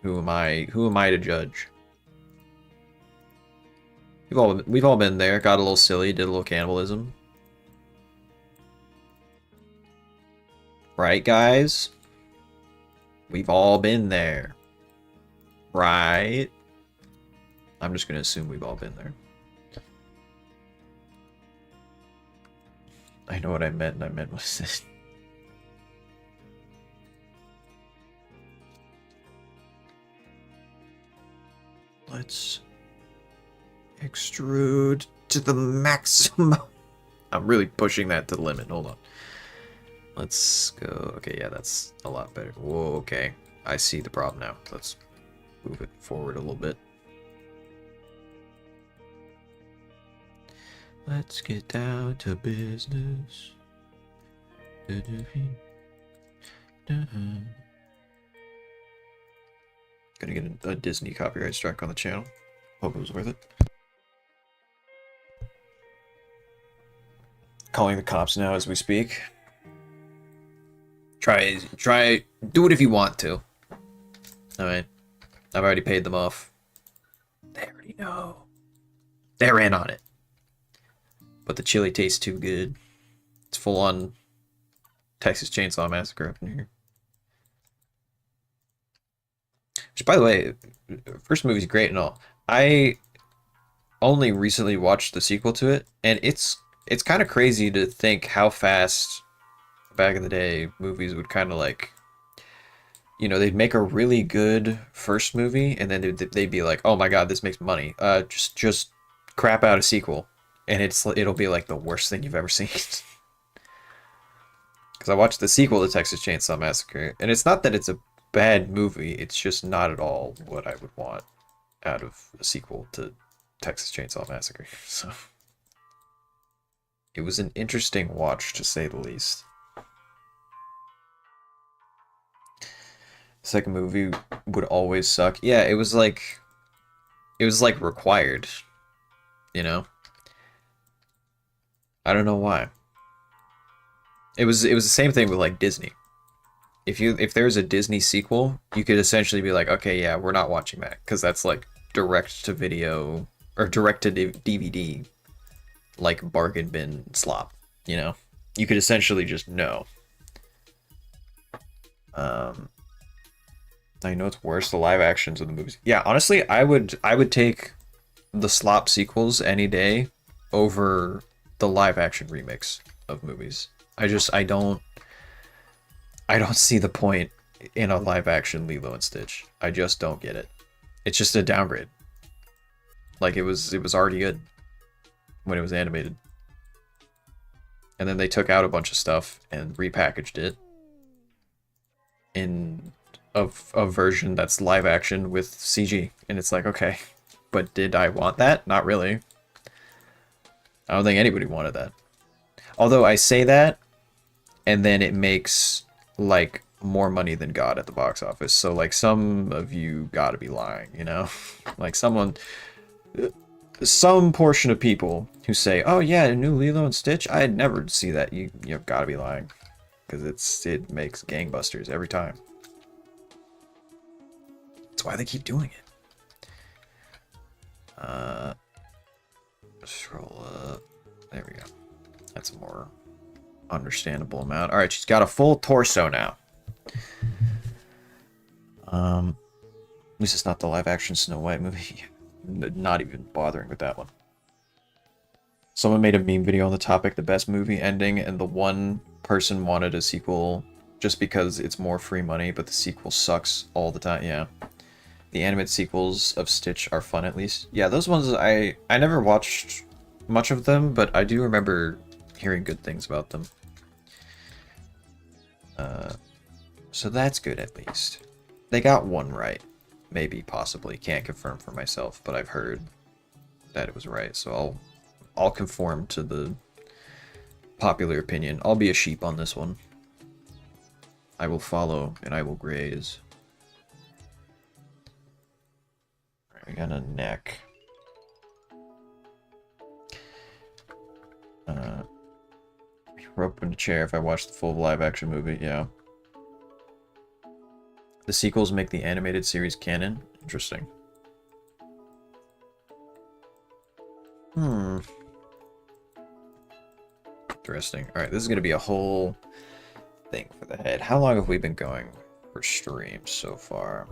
who am I? Who am I to judge? We've all been there. Got a little silly. Did a little cannibalism. Right, guys? We've all been there. Right? I'm just gonna assume we've all been there. I know what I meant, and I meant was this. Let's extrude to the maximum. I'm really pushing that to the limit. Hold on. Let's go. Okay, yeah, that's a lot better. Whoa, okay. I see the problem now. Let's move it forward a little bit. Let's get down to business. Gonna get a Disney copyright strike on the channel. Hope it was worth it. Calling the cops now as we speak. Try, do it if you want to. Alright. I've already paid them off. They already know. They're in on it. But the chili tastes too good. It's full on Texas Chainsaw Massacre up in here. Which, by the way, first movie's great and all. I only recently watched the sequel to it, and it's kind of crazy to think how fast back in the day, movies would kind of like, you know, they'd make a really good first movie, and then they'd be like, oh my god, this makes money. Just crap out a sequel, and it'll be like the worst thing you've ever seen. Because I watched the sequel to Texas Chainsaw Massacre, and it's not that it's a bad movie, it's just not at all what I would want out of a sequel to Texas Chainsaw Massacre. So it was an interesting watch, to say the least. Second movie would always suck. Yeah, it was like required, you know? I don't know why. It was the same thing with like Disney. If there's a Disney sequel, you could essentially be like, okay, yeah, we're not watching that because that's like direct to video or direct to DVD, like bargain bin slop, you know? You could essentially just know. I know it's worse, the live actions of the movies. Yeah, honestly, I would take the slop sequels any day over the live action remakes of movies. I don't see the point in a live action Lilo and Stitch. I just don't get it. It's just a downgrade. Like it was already good when it was animated. And then they took out a bunch of stuff and repackaged it in a version that's live action with CG. And it's like, okay, but did I want that? Not really. I don't think anybody wanted that. Although I say that, and then it makes like more money than God at the box office. So like some of you gotta be lying, you know? Like some portion of people who say, oh yeah, a new Lilo and Stitch, I'd never see that. You've gotta be lying. Because it makes gangbusters every time. That's why they keep doing it. Scroll up. There we go. That's a more understandable amount. Alright, she's got a full torso now. At least it's not the live action Snow White movie. Not even bothering with that one. Someone made a meme video on the topic, the best movie ending, and the one person wanted a sequel just because it's more free money, but the sequel sucks all the time. Yeah. The animated sequels of Stitch are fun, at least. Yeah, those ones, I never watched much of them, but I do remember hearing good things about them. So that's good, at least. They got one right. Maybe, possibly. Can't confirm for myself, but I've heard that it was right, so I'll conform to the popular opinion. I'll be a sheep on this one. I will follow and I will graze. Alright, we got a neck. Rope in a chair if I watch the full live action movie, yeah. The sequels make the animated series canon? Interesting. Interesting. Alright, this is going to be a whole thing for the head. How long have we been going for streams so far?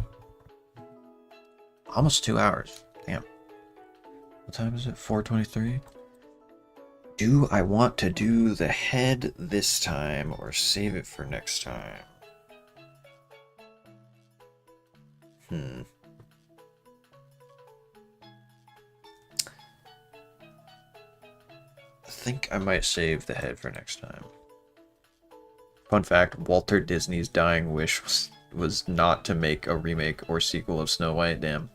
Almost 2 hours. Damn. What time is it? 4:23? Do I want to do the head this time or save it for next time? I think I might save the head for next time. Fun fact, Walter Disney's dying wish was not to make a remake or sequel of Snow White. Damn.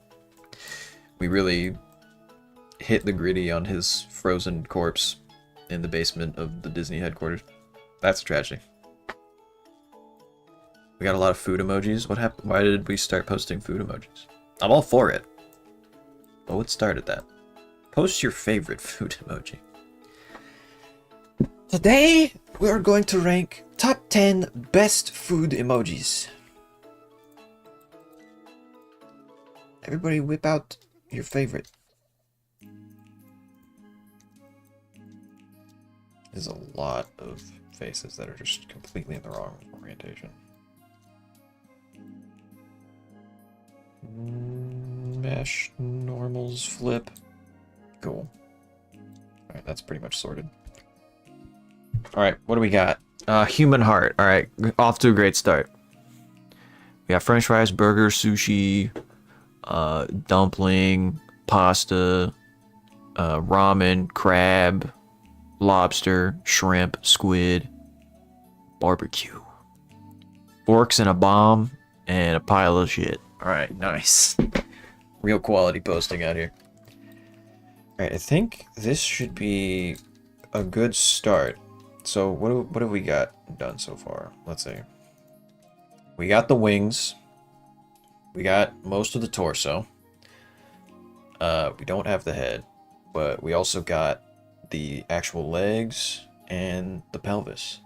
We really hit the gritty on his frozen corpse in the basement of the Disney headquarters. That's a tragedy. We got a lot of food emojis. What happened? Why did we start posting food emojis? I'm all for it. But what started that? Post your favorite food emoji. Today, we are going to rank top 10 best food emojis. Everybody whip out your favorite. There's a lot of faces that are just completely in the wrong orientation. Mesh, normals, flip. Cool. Alright, that's pretty much sorted. Alright, what do we got? Human heart. All right, off to a great start. We got French fries, burger, sushi, dumpling, pasta, ramen, crab, lobster, shrimp, squid, barbecue, forks and a bomb, and a pile of shit. All right, nice. Real quality posting out here. All right, I think this should be a good start. So what have we got done so far? Let's see. We got the wings. We got most of the torso. We don't have the head, but we also got the actual legs and the pelvis.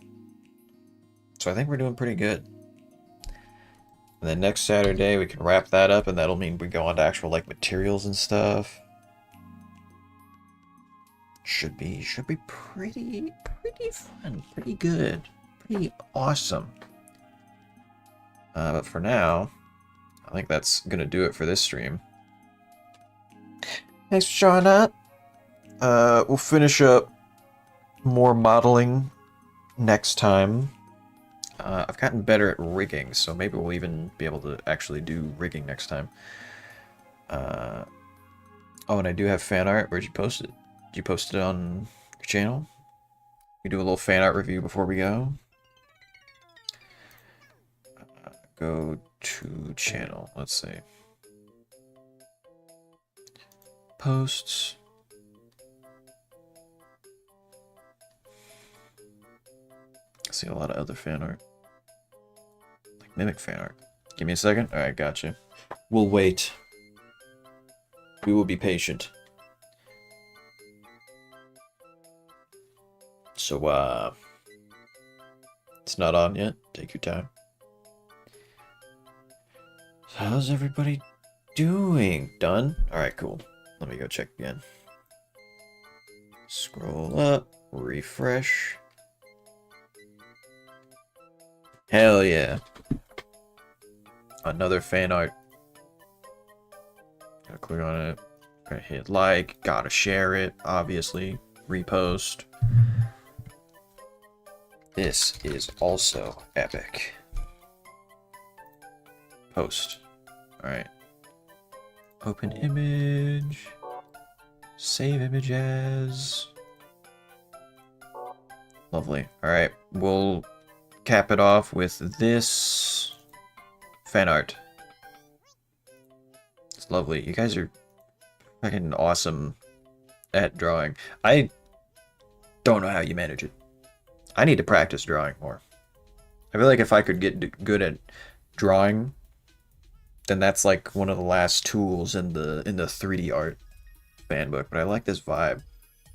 So I think we're doing pretty good. And then next Saturday we can wrap that up, and that'll mean we go on to actual like materials and stuff. Should be pretty fun, pretty good, pretty awesome. But for now, I think that's gonna do it for this stream. Thanks for showing up. We'll finish up more modeling next time. I've gotten better at rigging, so maybe we'll even be able to actually do rigging next time. Oh, and I do have fan art. Where'd you post it? Did you post it on your channel? We do a little fan art review before we go. Go to channel. Let's see. Posts. I see a lot of other fan art. Like mimic fan art. Give me a second. Alright, gotcha. We'll wait. We will be patient. So, it's not on yet. Take your time. So how's everybody doing? Done? Alright, cool. Let me go check again. Scroll up. Refresh. Hell yeah. Another fan art. Gotta click on it. Gotta hit like. Gotta share it, obviously. Repost. This is also epic. Post. Alright. Open image. Save image as. Lovely. Alright, we'll cap it off with this fan art. It's lovely. You guys are fucking awesome at drawing. I don't know how you manage it. I need to practice drawing more. I feel like if I could get good at drawing, then that's like one of the last tools in the 3D art fan book. But I like this vibe.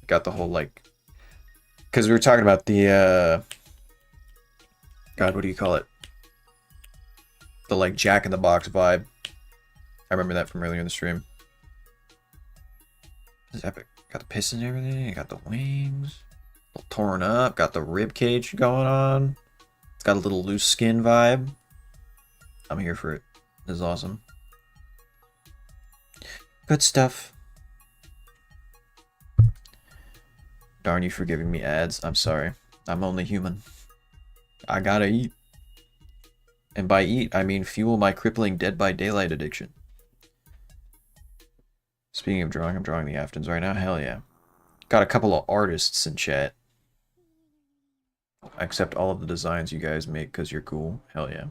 Got the whole like, because we were talking about the God, what do you call it? The like Jack in the Box vibe. I remember that from earlier in the stream. This is epic. Got the pistons and everything. Got the wings. A little torn up. Got the rib cage going on. It's got a little loose skin vibe. I'm here for it. This is awesome. Good stuff. Darn you for giving me ads. I'm sorry. I'm only human. I gotta eat. And by eat, I mean fuel my crippling Dead by Daylight addiction. Speaking of drawing, I'm drawing the Aftons right now. Hell yeah. Got a couple of artists in chat. I accept all of the designs you guys make because you're cool. Hell yeah.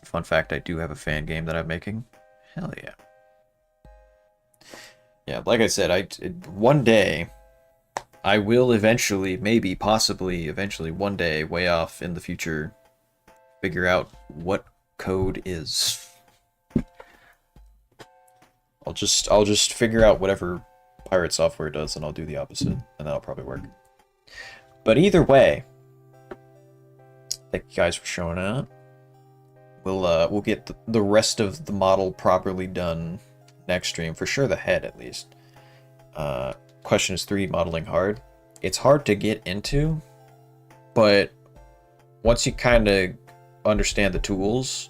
Fun fact, I do have a fan game that I'm making. Hell yeah. Yeah, like I said, one day, I will eventually, maybe, possibly, eventually, one day, way off in the future, figure out what code is. I'll just figure out whatever pirate software does, and I'll do the opposite, and that'll probably work. But either way, thank you guys for showing up. We'll get the rest of the model properly done next stream, for sure the head at least. Question, is 3D modeling hard? It's hard to get into, but once you kind of understand the tools,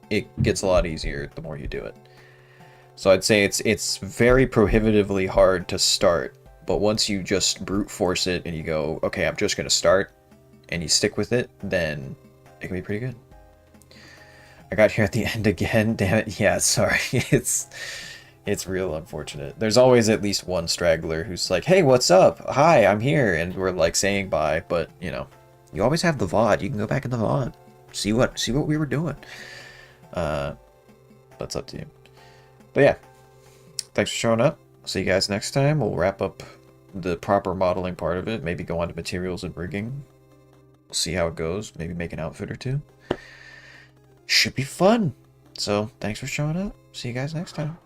it gets a lot easier the more you do it. So I'd say it's very prohibitively hard to start, But once you just brute force it and you go, okay, I'm just gonna start, and you stick with it, then it can be pretty good. I got here at the end again, damn it. Yeah, sorry. It's real unfortunate. There's always at least one straggler who's like, hey, what's up? Hi, I'm here. And we're like saying bye, but you know, you always have the VOD. You can go back in the VOD. See what we were doing. That's up to you. But yeah, thanks for showing up. See you guys next time. We'll wrap up the proper modeling part of it. Maybe go on to materials and rigging. We'll see how it goes. Maybe make an outfit or two. Should be fun. So thanks for showing up. See you guys next time.